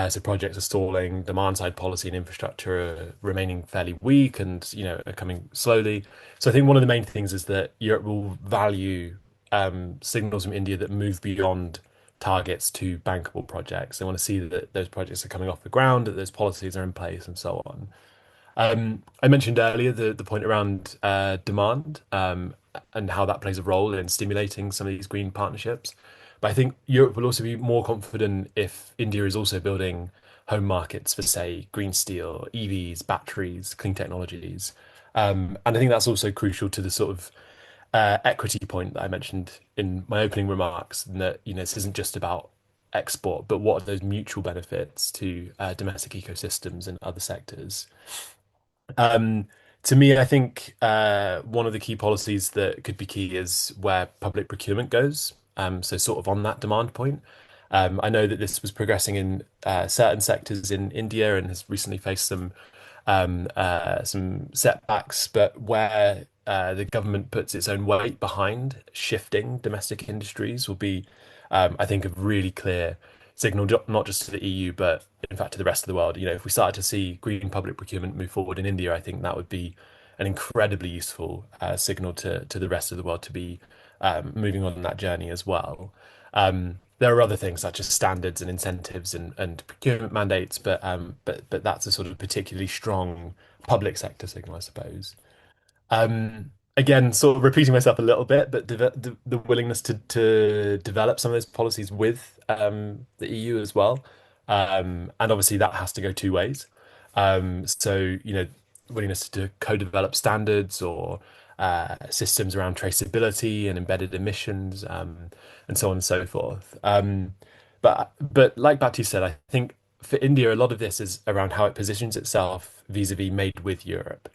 So projects are stalling, demand side policy and infrastructure are remaining fairly weak and, are coming slowly. So I think one of the main things is that Europe will value signals from India that move beyond targets to bankable projects. They want to see that those projects are coming off the ground, that those policies are in place, and so on. I mentioned earlier the point around demand and how that plays a role in stimulating some of these green partnerships. But I think Europe will also be more confident if India is also building home markets for, say, green steel, EVs, batteries, clean technologies. And I think that's also crucial to the sort of equity point that I mentioned in my opening remarks, and that this isn't just about export, but what are those mutual benefits to domestic ecosystems and other sectors. To me, I think one of the key policies that could be key is where public procurement goes. So sort of on that demand point. I know that this was progressing in certain sectors in India and has recently faced some setbacks, but where the government puts its own weight behind shifting domestic industries will be, I think, a really clear signal, not just to the EU, but in fact to the rest of the world. If we started to see green public procurement move forward in India, I think that would be an incredibly useful signal to the rest of the world to be moving on that journey as well. There are other things such as standards and incentives and procurement mandates, but that's a sort of particularly strong public sector signal, I suppose. Again, sort of repeating myself a little bit, but the willingness to develop some of those policies with the EU as well, and obviously that has to go two ways. So willingness to co-develop standards or systems around traceability and embedded emissions, and so on and so forth. But like Baptiste said, I think for India, a lot of this is around how it positions itself vis-a-vis made with Europe.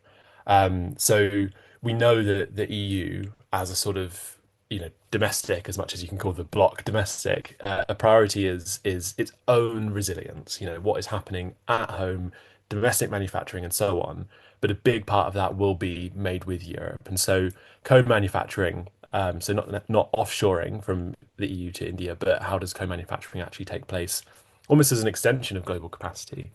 So we know that the EU, as a sort of domestic, as much as you can call the bloc domestic, a priority is its own resilience. What is happening at home, domestic manufacturing, and so on. But a big part of that will be made with Europe, and so co-manufacturing. So not offshoring from the EU to India, but how does co-manufacturing actually take place, almost as an extension of global capacity?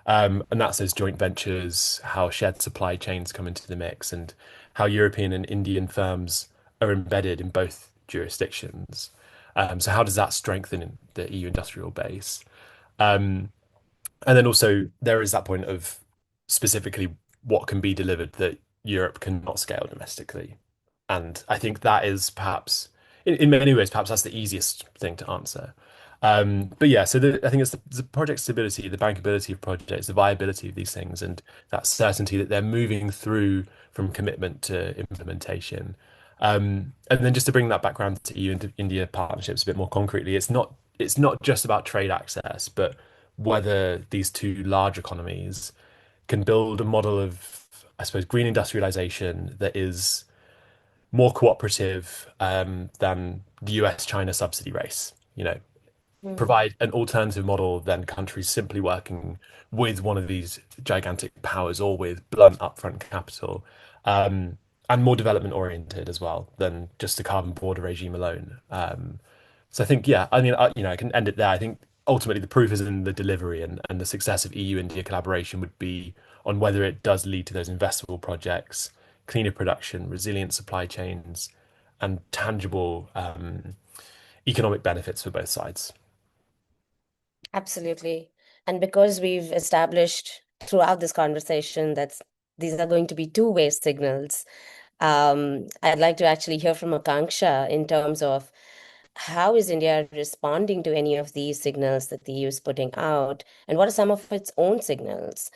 And that's those joint ventures, how shared supply chains come into the mix, and how European and Indian firms are embedded in both jurisdictions. So how does that strengthen the EU industrial base? And then also there is that point of specifically what can be delivered that Europe cannot scale domestically. And I think that is perhaps, in many ways, perhaps that's the easiest thing to answer. But yeah, so I think it's the project stability, the bankability of projects, the viability of these things, and that certainty that they're moving through from commitment to implementation. And then just to bring that background to EU and India partnerships a bit more concretely, it's not just about trade access, but whether these two large economies can build a model of, I suppose, green industrialization that is more cooperative than the US-China subsidy race. Provide an alternative model than countries simply working with one of these gigantic powers or with blunt upfront capital, and more development oriented as well than just a carbon border regime alone. So I think, yeah, I mean, I can end it there. I think ultimately the proof is in the delivery, and the success of EU-India collaboration would be on whether it does lead to those investable projects, cleaner production, resilient supply chains, and tangible economic benefits for both sides. Absolutely. And because we've established throughout this conversation that these are going to be two-way signals, I'd like to actually hear from Akanksha in terms of how is India responding to any of these signals that the EU is putting out, and what are some of its own signals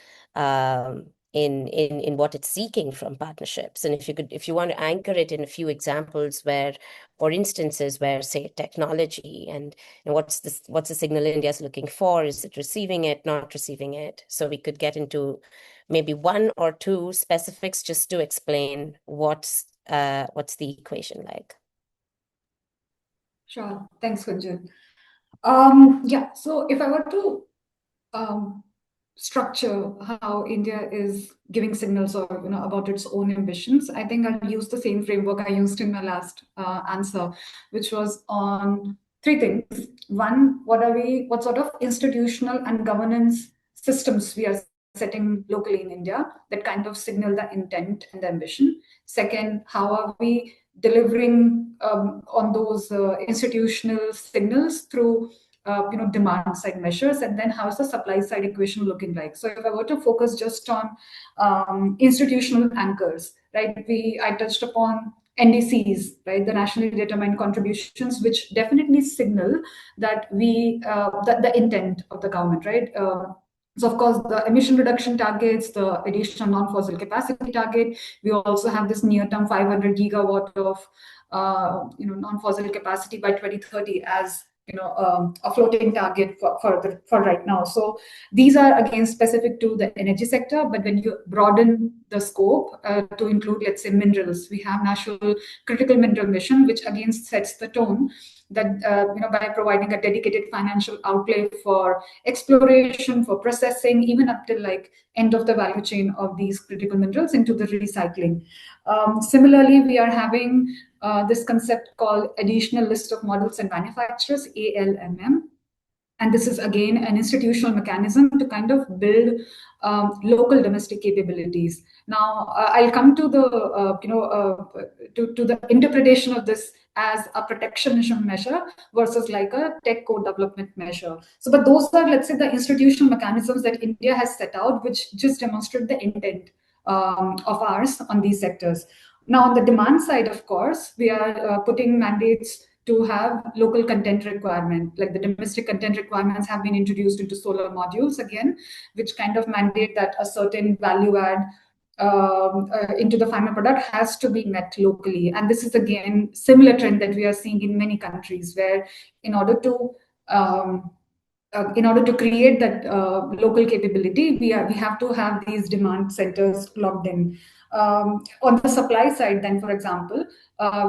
in what it's seeking from partnerships? And if you want to anchor it in a few examples where, or instances where, say, technology and what's the signal India's looking for? Is it receiving it, not receiving it? So we could get into maybe one or two specifics just to explain what's the equation like. Sure. Thanks, Gunjan. Yeah, so if I were to structure how India is giving signals or about its own ambitions, I think I'll use the same framework I used in my last answer, which was on three things. One, what sort of institutional and governance systems we are setting locally in India that kind of signal the intent and the ambition. Second, how are we delivering on those institutional signals through demand side measures, and then how's the supply side equation looking like? So if I were to focus just on institutional anchors, right? I touched upon NDCs, right? The nationally determined contributions, which definitely signal that the intent of the government, right? So of course, the emission reduction targets, the additional non-fossil capacity target. We also have this near-term 500 gigawatt of non-fossil capacity by 2030 as a floating target for right now. So these are again specific to the energy sector, but when you broaden the scope to include, let's say, minerals, we have National Critical Mineral Mission, which again sets the tone that by providing a dedicated financial outlay for exploration, for processing, even up till like end of the value chain of these critical minerals into the recycling. Similarly, we are having this concept called Additional List of Models and Manufacturers, ALMM. And this is again an institutional mechanism to kind of build local domestic capabilities. Now, I'll come to the to the interpretation of this as a protectionism measure versus like a tech co-development measure. So, but those are, let's say, the institutional mechanisms that India has set out, which just demonstrate the intent of ours on these sectors. Now, on the demand side, of course, we are putting mandates to have local content requirement, like the domestic content requirements have been introduced into solar modules again, which kind of mandate that a certain value add into the final product has to be met locally. And this is again similar trend that we are seeing in many countries, where in order to create that local capability, we have to have these demand centers logged in. On the supply side, then, for example,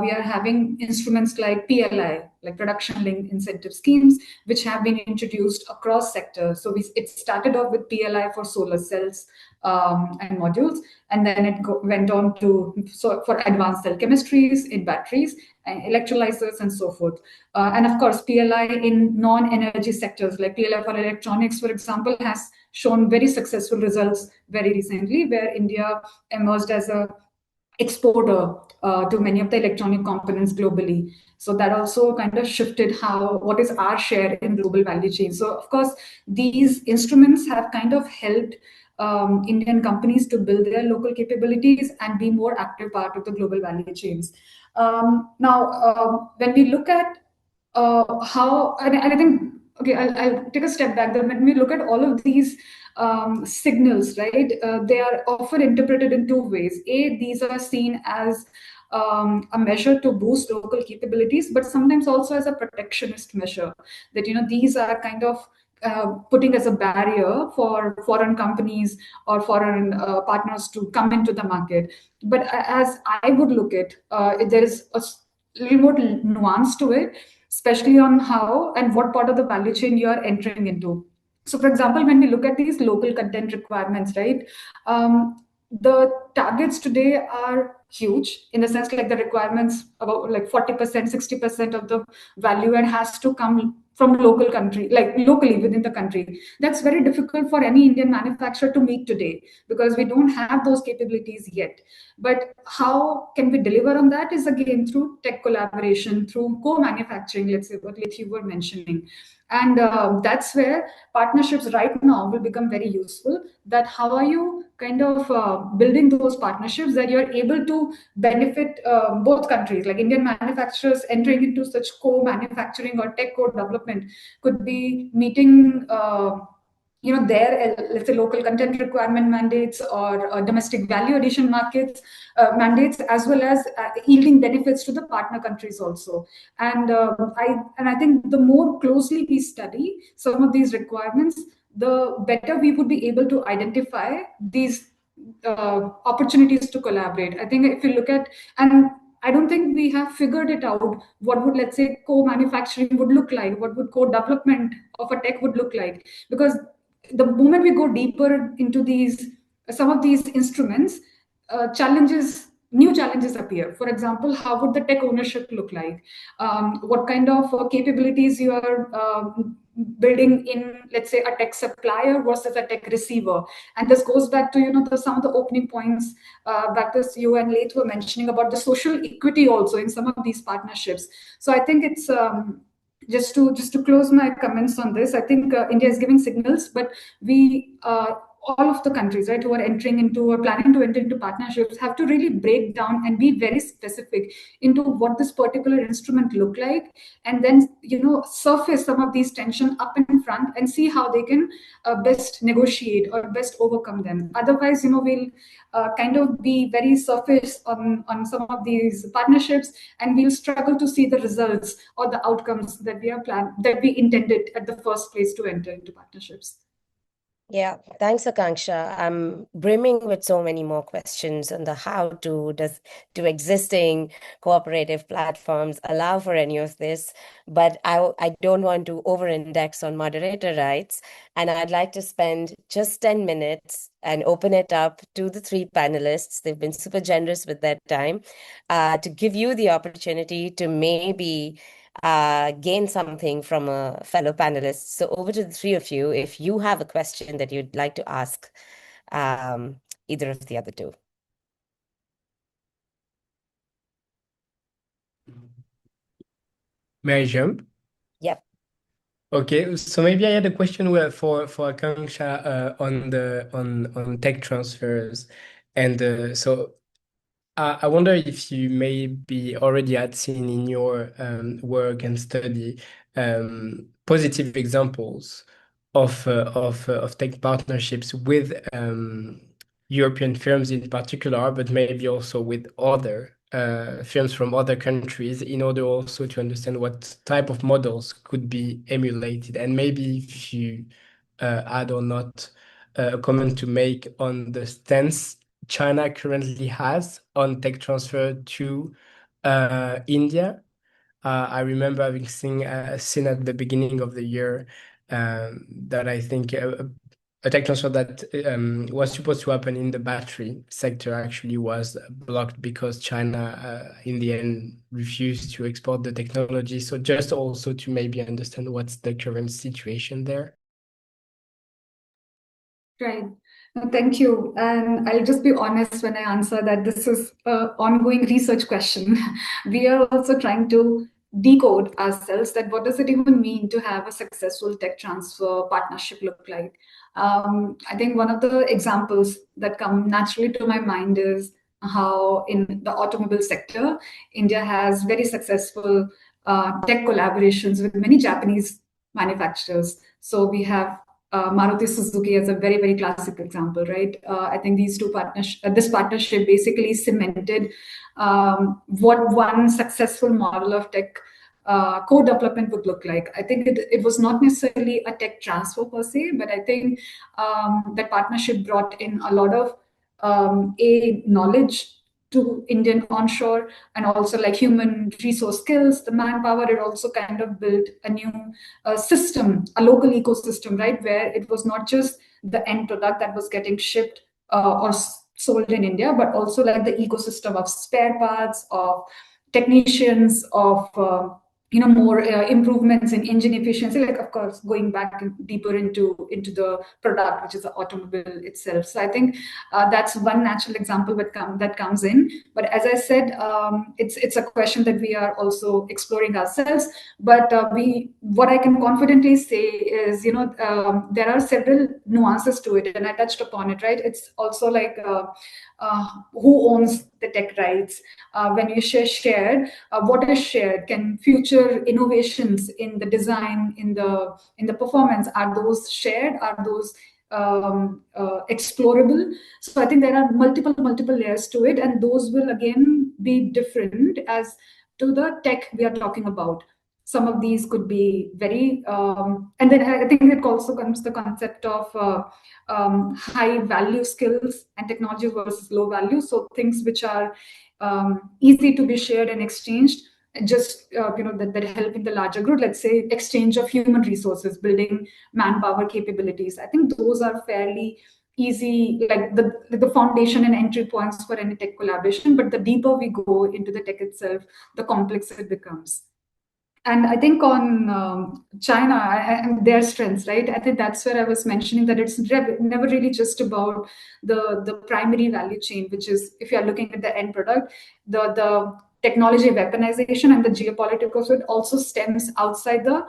we are having instruments like PLI, like production linked incentive schemes, which have been introduced across sectors. So it started off with PLI for solar cells and modules, and then it went on to for advanced cell chemistries in batteries, electrolyzers, and so forth. And of course, PLI in non-energy sectors, like PLI for electronics, for example, has shown very successful results very recently, where India emerged as a exporter to many of the electronic components globally. So that also kind of shifted what is our share in global value chain. So of course, these instruments have kind of helped Indian companies to build their local capabilities and be more active part of the global value chains. Now, when we look at how, and I think, okay, I'll take a step back. Then when we look at all of these signals, right, they are often interpreted in two ways. These are seen as a measure to boost local capabilities, but sometimes also as a protectionist measure, that these are kind of putting as a barrier for foreign companies or foreign partners to come into the market. But as I would look at, there is a little more nuance to it, especially on how and what part of the value chain you are entering into. So, for example, when we look at these local content requirements, right, the targets today are huge, in the sense like the requirements about like 40%, 60% of the value add has to come from local country, like locally within the country. That's very difficult for any Indian manufacturer to meet today, because we don't have those capabilities yet. But how can we deliver on that is again through tech collaboration, through co-manufacturing, let's say what Laith, you were mentioning. And that's where partnerships right now will become very useful. That how are you kind of building those partnerships that you're able to benefit both countries, like Indian manufacturers entering into such co-manufacturing or tech co-development could be meeting their, let's say, local content requirement mandates or domestic value addition markets mandates, as well as yielding benefits to the partner countries also. And I think the more closely we study some of these requirements, the better we would be able to identify these opportunities to collaborate. I think if you look at, and I don't think we have figured it out. What would, let's say, co-manufacturing would look like? What would co-development of a tech would look like? Because the moment we go deeper into some of these instruments, new challenges appear. For example, how would the tech ownership look like? What kind of capabilities you are building in, let's say, a tech supplier versus a tech receiver? And this goes back to some of the opening points Baptiste, you and Laith were mentioning about the social equity also in some of these partnerships. So I think it's just to close my comments on this. I think India is giving signals, but we all of the countries, right, who are entering into or planning to enter into partnerships have to really break down and be very specific into what this particular instrument look like, and then surface some of these tension up in front and see how they can best negotiate or best overcome them. Otherwise, we'll kind of be very surface on some of these partnerships, and we'll struggle to see the results or the outcomes that we intended at the first place to enter into partnerships. Yeah, thanks, Akanksha. I'm brimming with so many more questions on the do existing cooperative platforms allow for any of this, but I don't want to over-index on moderator rights, and I'd like to spend just 10 minutes and open it up to the three panelists. They've been super generous with their time to give you the opportunity to maybe gain something from a fellow panelist. So over to the three of you, if you have a question that you'd like to ask either of the other two. May I jump? Yep. Okay, so maybe I had a question for Akanksha on tech transfers, and so I wonder if you maybe already had seen in your work and study positive examples of tech partnerships with European firms in particular, but maybe also with other firms from other countries, in order also to understand what type of models could be emulated. And maybe if you had or not a comment to make on the stance China currently has on tech transfer to India. I remember having seen at the beginning of the year that I think a tech transfer that was supposed to happen in the battery sector actually was blocked because China, in the end, refused to export the technology. So just also to maybe understand what's the current situation there. Right. No, thank you. And I'll just be honest when I answer that this is an ongoing research question. We are also trying to decode ourselves that what does it even mean to have a successful tech transfer partnership look like? I think one of the examples that come naturally to my mind is how in the automobile sector, India has very successful tech collaborations with many Japanese manufacturers. So we have Maruti Suzuki as a very, very classic example, right? I think this partnership basically cemented what one successful model of tech co-development would look like. I think it was not necessarily a tech transfer per se, but I think that partnership brought in a lot of knowledge to Indian onshore, and also like human resource skills, the manpower. It also kind of built a new system, a local ecosystem, right? Where it was not just the end product that was getting shipped or sold in India, but also like the ecosystem of spare parts, of technicians, of more improvements in engine efficiency, like of course going back deeper into the product, which is the automobile itself. So I think that's one natural example that comes in. But as I said, it's a question that we are also exploring ourselves. But what I can confidently say is, there are several nuances to it, and I touched upon it, right? It's also like who owns the tech rights? When you shared, what is shared? Can future innovations in the design, in the performance, are those shared? Are those explorable? So I think there are multiple layers to it, and those will again be different as to the tech we are talking about. some of these could be very, and then I think it also comes the concept of high value skills and technology versus low value. So things which are easy to be shared and exchanged, just that help in the larger group. Let's say exchange of human resources, building manpower capabilities. I think those are fairly easy, like the foundation and entry points for any tech collaboration. But the deeper we go into the tech itself, the complex it becomes. And I think on China and their strengths, right? I think that's where I was mentioning that it's never really just about the primary value chain, which is, if you're looking at the end product, the technology weaponization and the geopolitical. So it also stems outside the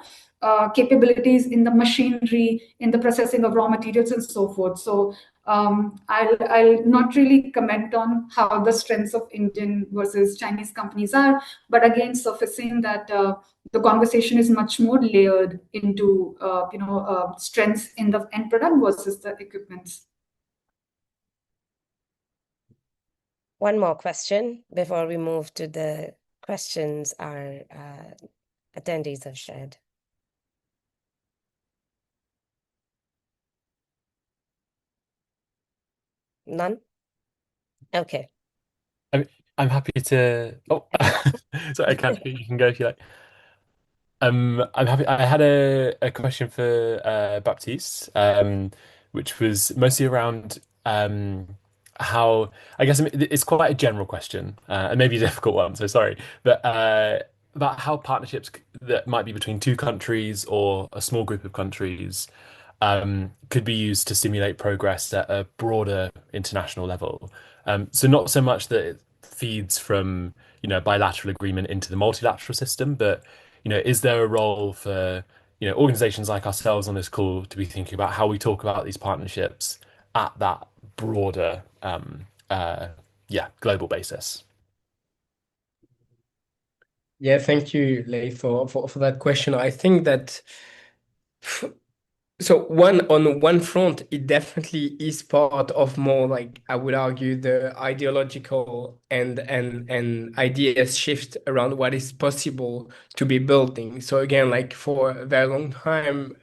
capabilities in the machinery, in the processing of raw materials and so forth. So I'll not really comment on how the strengths of Indian versus Chinese companies are, but again, surfacing that the conversation is much more layered into strengths in the end product versus the equipments. One more question before we move to the questions our attendees have shared. None? Okay. I'm happy to. Oh, sorry, Akanksha, you can go if you like. I'm happy. I had a question for Baptiste, which was mostly around how, I guess it's quite a general question, and maybe a difficult one, so sorry, but about how partnerships that might be between two countries or a small group of countries could be used to stimulate progress at a broader international level. So not so much that it feeds from, bilateral agreement into the multilateral system, but, is there a role for, organizations like ourselves on this call to be thinking about how we talk about these partnerships at that broader, global basis? Yeah, thank you, Laith, for that question. I think that so on one front, it definitely is part of more, like, I would argue, the ideological and ideas shift around what is possible to be building. So again, like for a very long time,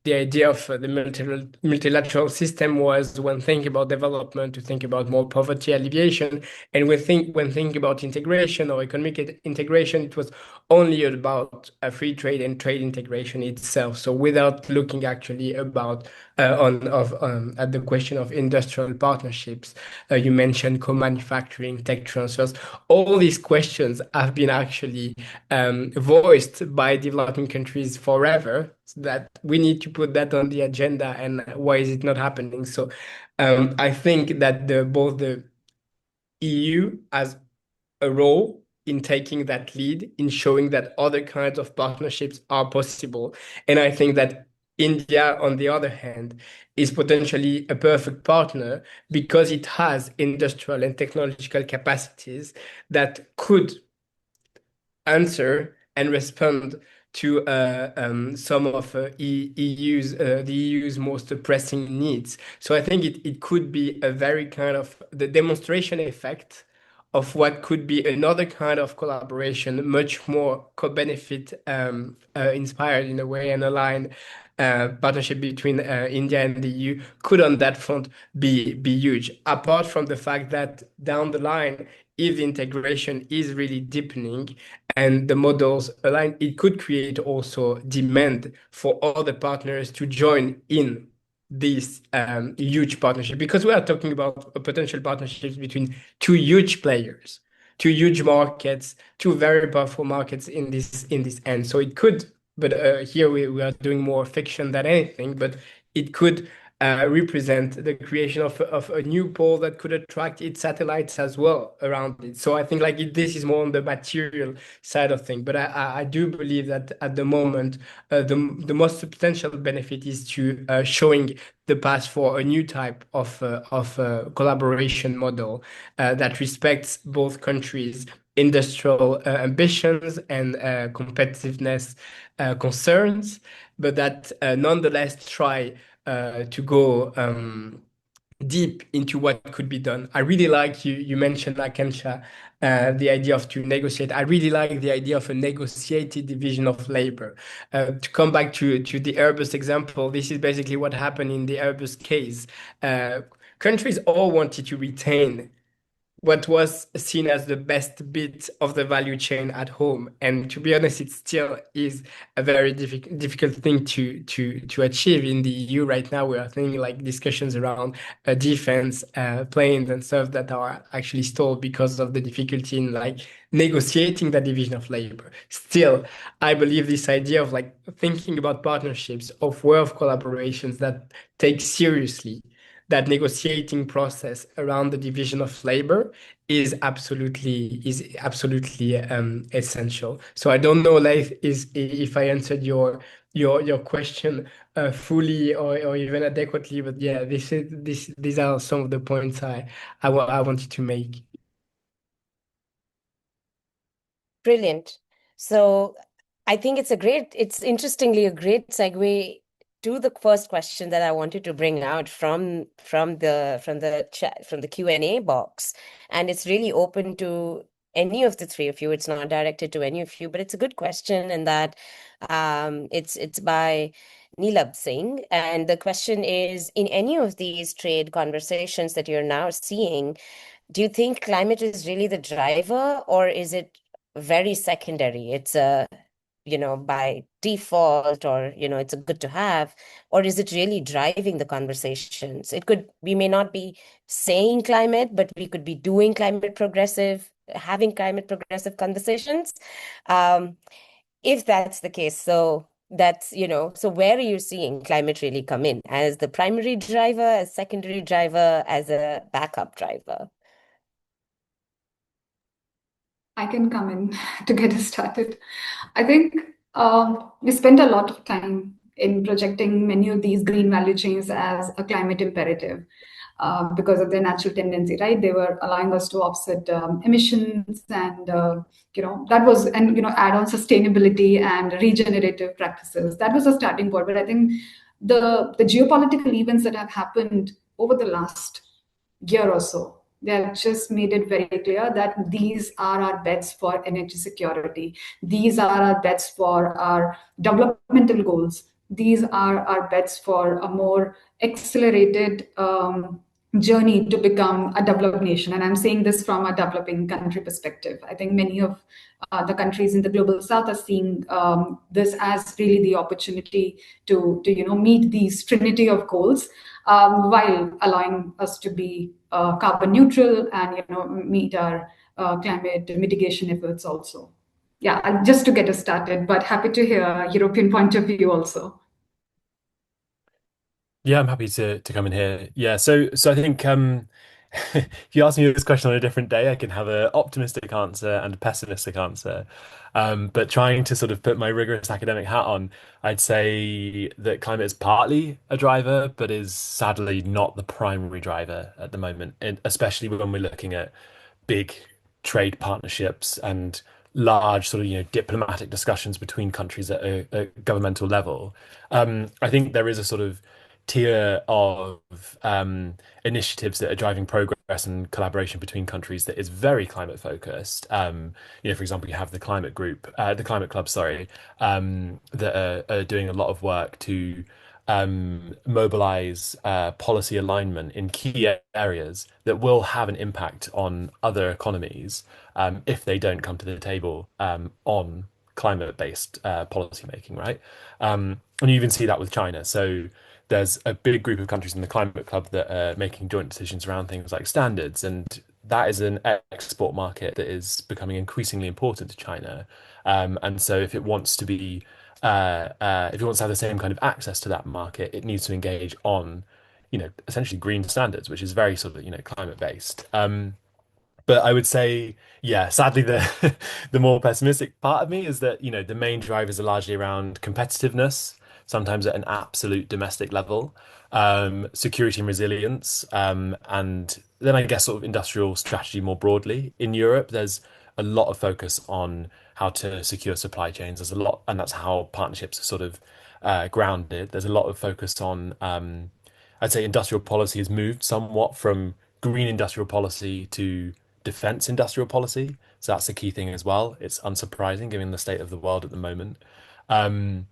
the idea of the multilateral system was, when thinking about development, to think about more poverty alleviation, and when thinking about integration or economic integration, it was only about free trade and trade integration itself. So without looking actually about at the question of industrial partnerships, you mentioned co-manufacturing, tech transfers. All these questions have been actually voiced by developing countries forever. So that we need to put that on the agenda, and why is it not happening? So I think that both the EU has a role in taking that lead, in showing that other kinds of partnerships are possible. And I think that India, on the other hand, is potentially a perfect partner because it has industrial and technological capacities that could answer and respond to some of the EU's most pressing needs. So I think it could be a very kind of the demonstration effect of what could be another kind of collaboration, much more co-benefit inspired in a way, and aligned partnership between India and the EU could on that front be huge. Apart from the fact that down the line, if the integration is really deepening and the models align, it could create also demand for other partners to join in this huge partnership, because we are talking about potential partnerships between two huge players, two huge markets, two very powerful markets in this end. So it could, but here we are doing more fiction than anything, but it could represent the creation of a new pole that could attract its satellites as well around it. So I think this is more on the material side of things. But I do believe that at the moment, the most substantial benefit is to showing the path for a new type of collaboration model that respects both countries' industrial ambitions and competitiveness concerns, but that nonetheless try to go deep into what could be done. I really like you mentioned Akanksha, the idea of to negotiate. I really like the idea of a negotiated division of labor. To come back to the Airbus example, this is basically what happened in the Airbus case. Countries all wanted to retain what was seen as the best bit of the value chain at home. And to be honest, it still is a very difficult thing to achieve in the EU right now. We are thinking like discussions around defense, planes and stuff that are actually stalled because of the difficulty in like negotiating that division of labor. Still, I believe this idea of like thinking about partnerships, of way of collaborations that take seriously that negotiating process around the division of labor is absolutely essential. So I don't know, Laith, is if I answered your question fully or even adequately, but yeah, these are some of the points I wanted to make. Brilliant. So I think it's interestingly a great segue to the first question that I wanted to bring out from the Q&A box. And it's really open to any of the three of you. It's not directed to any of you, but it's a good question, and that it's by Neelab Singh. And the question is, in any of these trade conversations that you're now seeing, do you think climate is really the driver, or is it very secondary? It's by default, or, it's a good to have, or is it really driving the conversations? We may not be saying climate, but we could be doing having climate progressive conversations. If that's the case, so where are you seeing climate really come in? As the primary driver, as secondary driver, as a backup driver? I can come in to get us started. I think we spent a lot of time in projecting many of these green value chains as a climate imperative because of their natural tendency, right? They were allowing us to offset emissions and, add on sustainability and regenerative practices. That was a starting point. But I think the geopolitical events that have happened over the last year or so, they have just made it very clear that these are our bets for energy security. These are our bets for our developmental goals. These are our bets for a more accelerated journey to become a developed nation. And I'm saying this from a developing country perspective. I think many of the countries in the global south are seeing this as really the opportunity to meet these trinity of goals while allowing us to be carbon neutral and meet our climate mitigation efforts also. Yeah, just to get us started, but happy to hear a European point of view also. Yeah, I'm happy to come in here. Yeah, so I think if you ask me this question on a different day, I can have an optimistic answer and a pessimistic answer. But trying to sort of put my rigorous academic hat on, I'd say that climate is partly a driver, but is sadly not the primary driver at the moment, and especially when we're looking at big trade partnerships and large sort of diplomatic discussions between countries at a governmental level. I think there is a sort of tier of initiatives that are driving progress and collaboration between countries that is very climate focused. For example, you have the climate club, sorry, that are doing a lot of work to mobilize policy alignment in key areas that will have an impact on other economies if they don't come to the table on climate-based policy making, right? And you even see that with China. So there's a big group of countries in the climate club that are making joint decisions around things like standards, and that is an export market that is becoming increasingly important to China. And so if it wants to be if it wants to have the same kind of access to that market, it needs to engage on, essentially green standards, which is very sort of, climate based. But I would say, yeah, sadly, the the more pessimistic part of me is that, the main drivers are largely around competitiveness, sometimes at an absolute domestic level, security and resilience, and then I guess sort of industrial strategy more broadly. In Europe, there's a lot of focus on how to secure supply chains. There's a lot, and that's how partnerships are sort of grounded. There's a lot of focus on I'd say industrial policy has moved somewhat from green industrial policy to defense industrial policy. So that's a key thing as well. It's unsurprising given the state of the world at the moment. Um,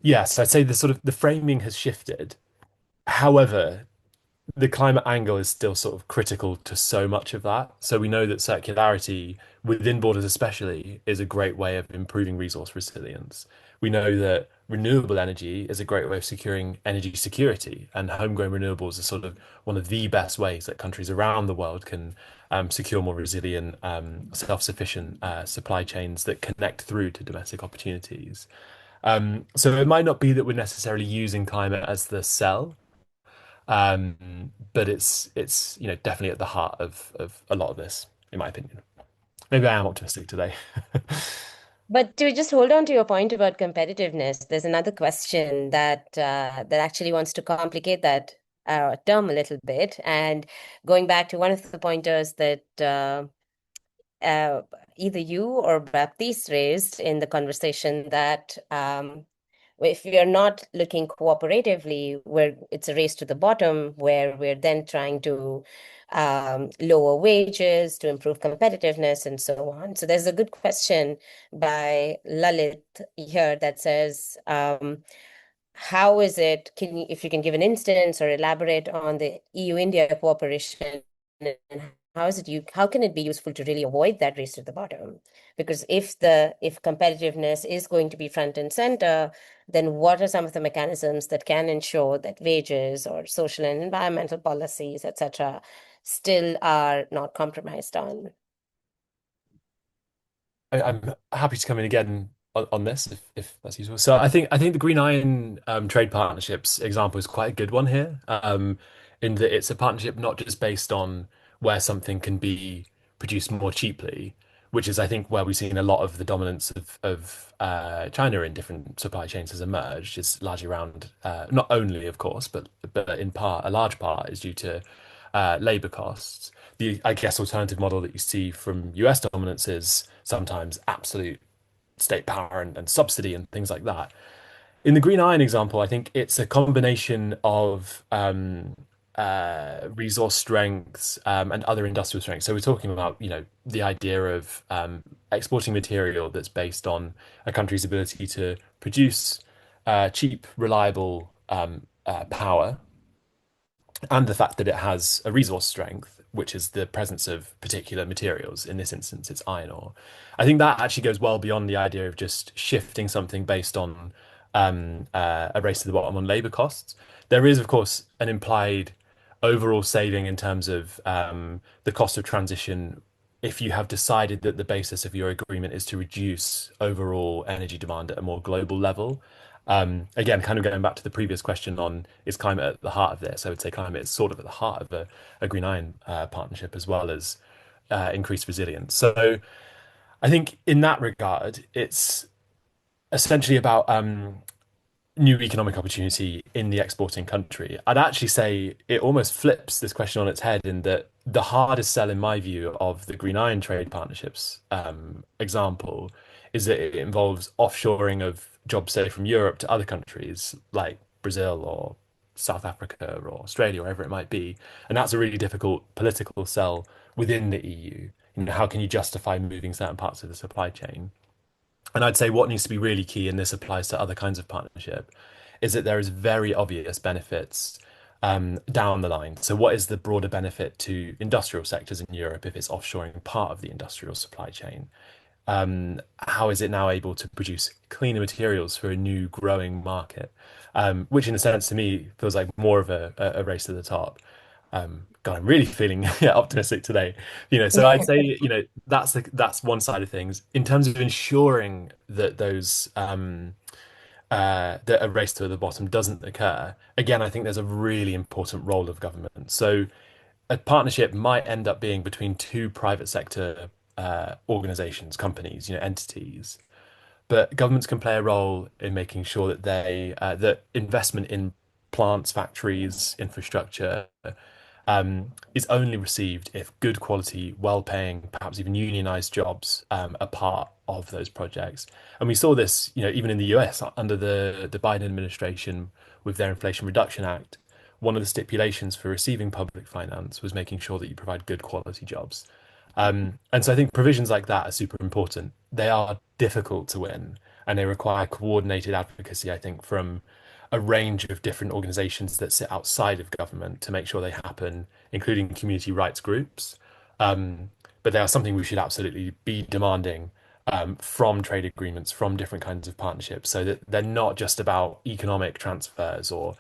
yes, I'd say the sort of the framing has shifted. However, the climate angle is still sort of critical to so much of that. So we know that circularity within borders especially is a great way of improving resource resilience. We know that renewable energy is a great way of securing energy security, and homegrown renewables is sort of one of the best ways that countries around the world can secure more resilient, self-sufficient supply chains that connect through to domestic opportunities. So it might not be that we're necessarily using climate as the sell, but it's definitely at the heart of a lot of this, in my opinion. Maybe I am optimistic today. But to just hold on to your point about competitiveness, there's another question that actually wants to complicate that term a little bit. And going back to one of the pointers that either you or Baptiste raised in the conversation, that if we are not looking cooperatively, where it's a race to the bottom, where we're then trying to lower wages to improve competitiveness and so on. So there's a good question by Lalit here that says, how is it, if you can give an instance or elaborate on the EU-India cooperation, and how can it be useful to really avoid that race to the bottom? Because if competitiveness is going to be front and center, then what are some of the mechanisms that can ensure that wages or social and environmental policies, etc., still are not compromised on? I'm happy to come in again on this if that's useful. So I think the Green Iron trade partnerships example is quite a good one here, in that it's a partnership not just based on where something can be produced more cheaply, which is I think where we've seen a lot of the dominance of China in different supply chains has emerged. It's largely around not only, of course, but in part a large part is due to labor costs. The, I guess, alternative model that you see from US dominance is sometimes absolute state power and subsidy and things like that. In the green iron example, I think it's a combination of resource strengths and other industrial strengths. So we're talking about, the idea of exporting material that's based on a country's ability to produce cheap, reliable power, and the fact that it has a resource strength, which is the presence of particular materials. In this instance, it's iron ore. I think that actually goes well beyond the idea of just shifting something based on a race to the bottom on labor costs. There is, of course, an implied overall saving in terms of the cost of transition if you have decided that the basis of your agreement is to reduce overall energy demand at a more global level. Again, kind of going back to the previous question on is climate at the heart of this, I would say climate is sort of at the heart of a green iron partnership as well as increased resilience. So I think in that regard, it's essentially about new economic opportunity in the exporting country. I'd actually say it almost flips this question on its head in that the hardest sell, in my view, of the green iron trade partnerships example is that it involves offshoring of jobs, say, from Europe to other countries like Brazil or South Africa or Australia, wherever it might be. And that's a really difficult political sell within the EU. How can you justify moving certain parts of the supply chain? And I'd say what needs to be really key, and this applies to other kinds of partnership, is that there is very obvious benefits down the line. So what is the broader benefit to industrial sectors in Europe if it's offshoring part of the industrial supply chain? How is it now able to produce cleaner materials for a new growing market? Which in a sense to me feels like more of a race to the top. God, I'm really feeling optimistic today. So I'd say, that's one side of things. In terms of ensuring that those that a race to the bottom doesn't occur, again, I think there's a really important role of government. So a partnership might end up being between two private sector organizations, companies, entities, but governments can play a role in making sure that that investment in plants, factories, infrastructure is only received if good quality, well-paying, perhaps even unionized jobs are part of those projects. And we saw this, even in the US under the Biden administration with their Inflation Reduction Act, one of the stipulations for receiving public finance was making sure that you provide good quality jobs. And so I think provisions like that are super important. They are difficult to win and they require coordinated advocacy, I think, from a range of different organizations that sit outside of government to make sure they happen, including community rights groups. But they are something we should absolutely be demanding from trade agreements, from different kinds of partnerships, so that they're not just about economic transfers or,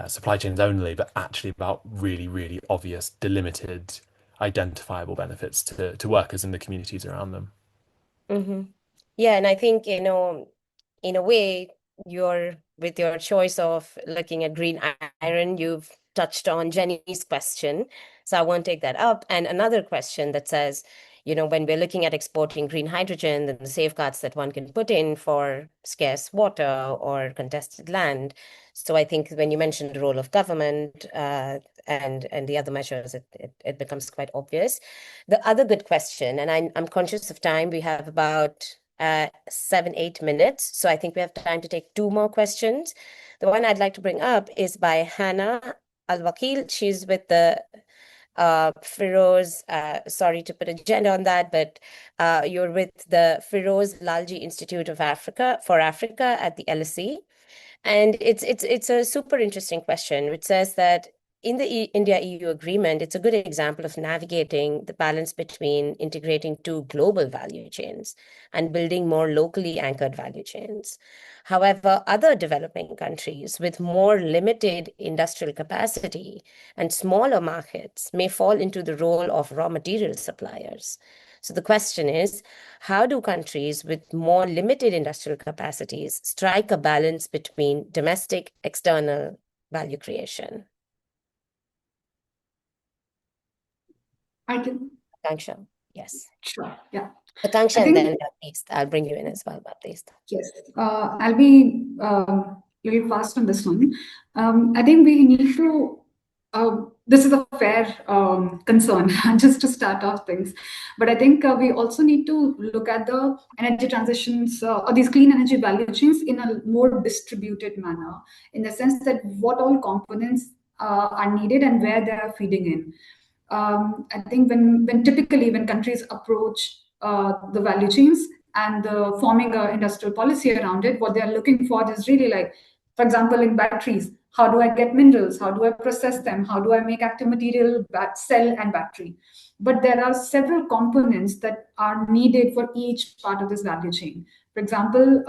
supply chains only, but actually about really, really obvious, delimited, identifiable benefits to workers and the communities around them. Mm-hmm. Yeah, and I think, in a way, with your choice of looking at green iron, you've touched on Jenny's question. So I won't take that up. And another question that says, when we're looking at exporting green hydrogen, then the safeguards that one can put in for scarce water or contested land. So I think when you mentioned the role of government and the other measures, it becomes quite obvious. The other good question, and I'm conscious of time, we have about 7-8 minutes. So I think we have time to take 2 more questions. The one I'd like to bring up is by Hannah Al-Wakil. She's with the Feroz, sorry to put a gender on that, but you're with the Feroz Lalji Institute of Africa at the LSE. And it's a super interesting question, which says that in the India-EU agreement, it's a good example of navigating the balance between integrating 2 global value chains and building more locally anchored value chains. However, other developing countries with more limited industrial capacity and smaller markets may fall into the role of raw material suppliers. So the question is, how do countries with more limited industrial capacities strike a balance between domestic, external value creation? I can. Akanksha, yes. Sure, yeah. Akanksha, and then Baptiste. I'll bring you in as well, Baptiste. Yes, I'll be a little fast on this one. I think we need to, this is a fair concern, just to start off things. But I think we also need to look at the energy transitions or these clean energy value chains in a more distributed manner, in the sense that what all components are needed and where they are feeding in. I think when typically when countries approach the value chains and forming an industrial policy around it, what they are looking for is really like, for example, in batteries, how do I get minerals? How do I process them? How do I make active material, cell and battery? But there are several components that are needed for each part of this value chain. For example,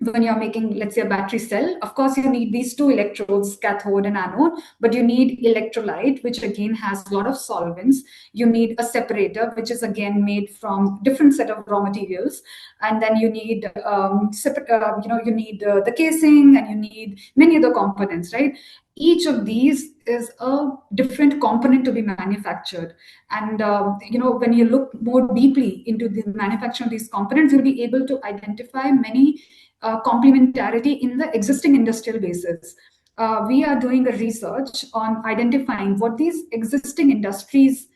when you're making, let's say, a battery cell, of course, you need these 2 electrodes, cathode and anode, but you need electrolyte, which again has a lot of solvents. You need a separator, which is again made from different set of raw materials. And then you need, you need the casing, and you need many other components, right? Each of these is a different component to be manufactured. And, when you look more deeply into the manufacturing of these components, you'll be able to identify many complementarity in the existing industrial bases. We are doing a research on identifying what these existing industries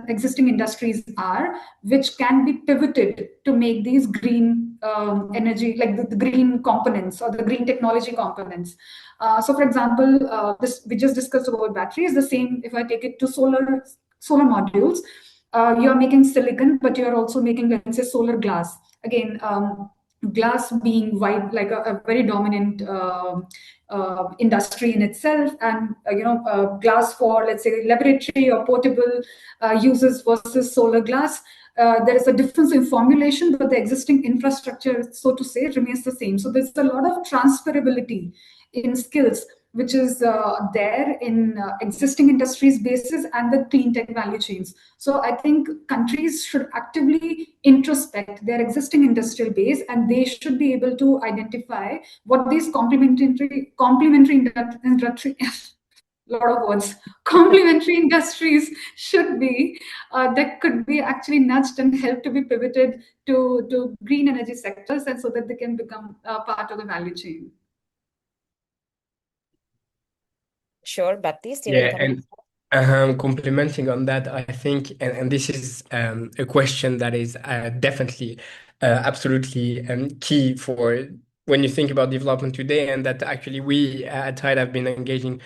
existing industries are, which can be pivoted to make these green energy, like the green components or the green technology components. So, for example, we just discussed about batteries. The same if I take it to solar modules. You're making silicon, but you're also making, let's say, solar glass. Again, glass being wide, like a very dominant industry in itself, and glass for, let's say, laboratory or portable uses versus solar glass. There is a difference in formulation, but the existing infrastructure, so to say, remains the same. So there's a lot of transferability in skills, which is there in existing industries bases and the clean tech value chains. So I think countries should actively introspect their existing industrial base, and they should be able to identify what these complementary industry lot of words, complementary industries should be, that could be actually nudged and helped to be pivoted to green energy sectors, and so that they can become part of the value chain. Sure, Baptiste, Yeah, and complementing on that, I think, and this is a question that is definitely absolutely key for when you think about development today, and that actually we at Tide have been engaging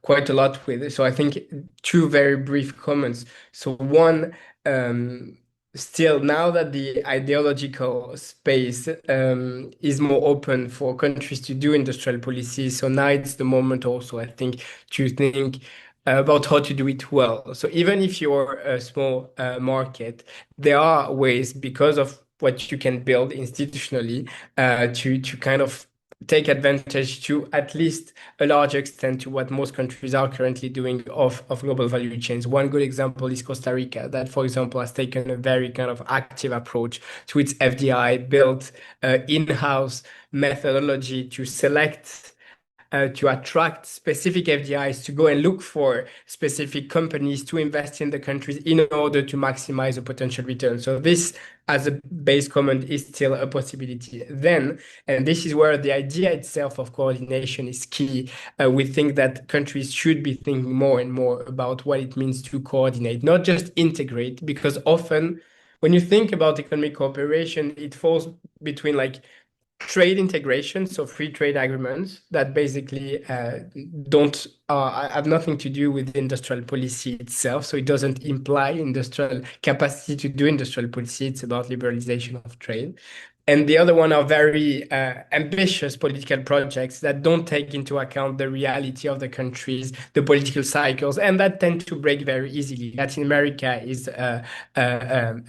quite a lot with. So I think two very brief comments. So one, still now that the ideological space is more open for countries to do industrial policy, so now it's the moment also, I think, to think about how to do it well. So even if you're a small market, there are ways, because of what you can build institutionally, to kind of take advantage to at least a large extent to what most countries are currently doing of global value chains. One good example is Costa Rica, that, for example, has taken a very kind of active approach to its FDI, built in-house methodology to select to attract specific FDIs to go and look for specific companies to invest in the countries in order to maximize the potential return. So this, as a base comment, is still a possibility. Then, and this is where the idea itself of coordination is key, we think that countries should be thinking more and more about what it means to coordinate, not just integrate, because often when you think about economic cooperation, it falls between like trade integration, so free trade agreements that basically don't have nothing to do with industrial policy itself. So it doesn't imply industrial capacity to do industrial policy. It's about liberalization of trade. And the other one are very ambitious political projects that don't take into account the reality of the countries, the political cycles, and that tend to break very easily. Latin America is a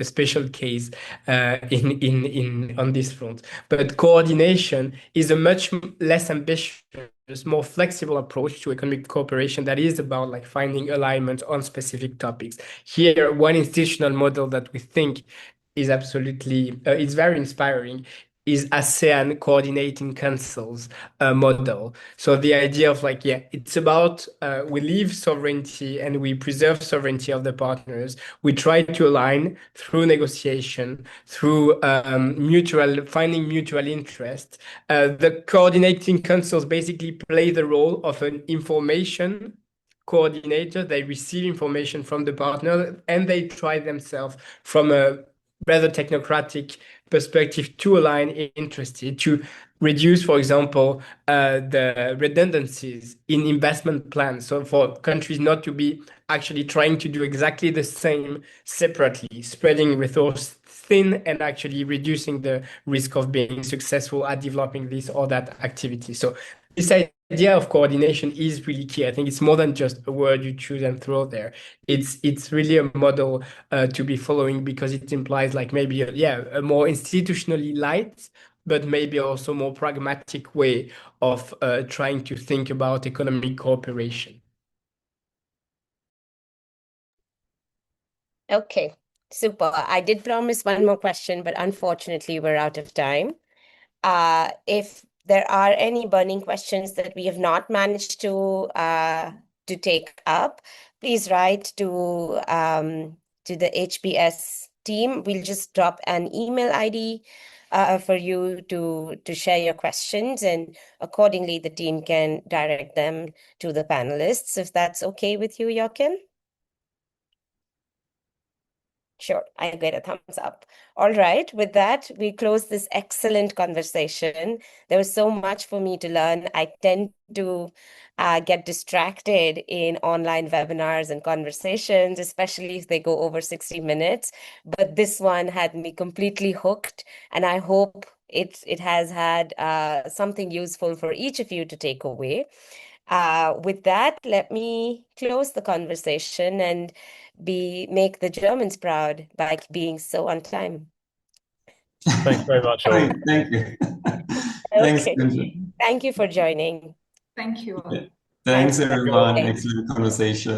special case on this front. But coordination is a much less ambitious, more flexible approach to economic cooperation that is about like finding alignment on specific topics. Here, one institutional model that we think is absolutely, it's very inspiring, is ASEAN coordinating councils model. So the idea of like, yeah, it's about we leave sovereignty and we preserve sovereignty of the partners. We try to align through negotiation, through finding mutual interest. The coordinating councils basically play the role of an information coordinator. They receive information from the partner and they try themselves from a rather technocratic perspective to align interests, to reduce, for example, the redundancies in investment plans. So for countries not to be actually trying to do exactly the same separately, spreading resource thin and actually reducing the risk of being successful at developing this or that activity. So this idea of coordination is really key. I think it's more than just a word you choose and throw there. It's really a model to be following, because it implies like maybe a more institutionally light, but maybe also more pragmatic way of trying to think about economic cooperation. Okay, super. I did promise one more question, but unfortunately we're out of time. If there are any burning questions that we have not managed to take up, please write to the HBS team. We'll just drop an email ID for you to share your questions, and accordingly the team can direct them to the panelists, if that's okay with you, Joachim. Sure, I get a thumbs up. All right, with that, we close this excellent conversation. There was so much for me to learn. I tend to get distracted in online webinars and conversations, especially if they go over 60 minutes. But this one had me completely hooked, and I hope it has had something useful for each of you to take away. With that, let me close the conversation and make the Germans proud by being so on time. Thanks very much, all. Thank you. Thanks, Okay. Gunjan. Thank you for joining. Thank you all. Thanks, Thanks, everyone. everyone. Excellent conversation.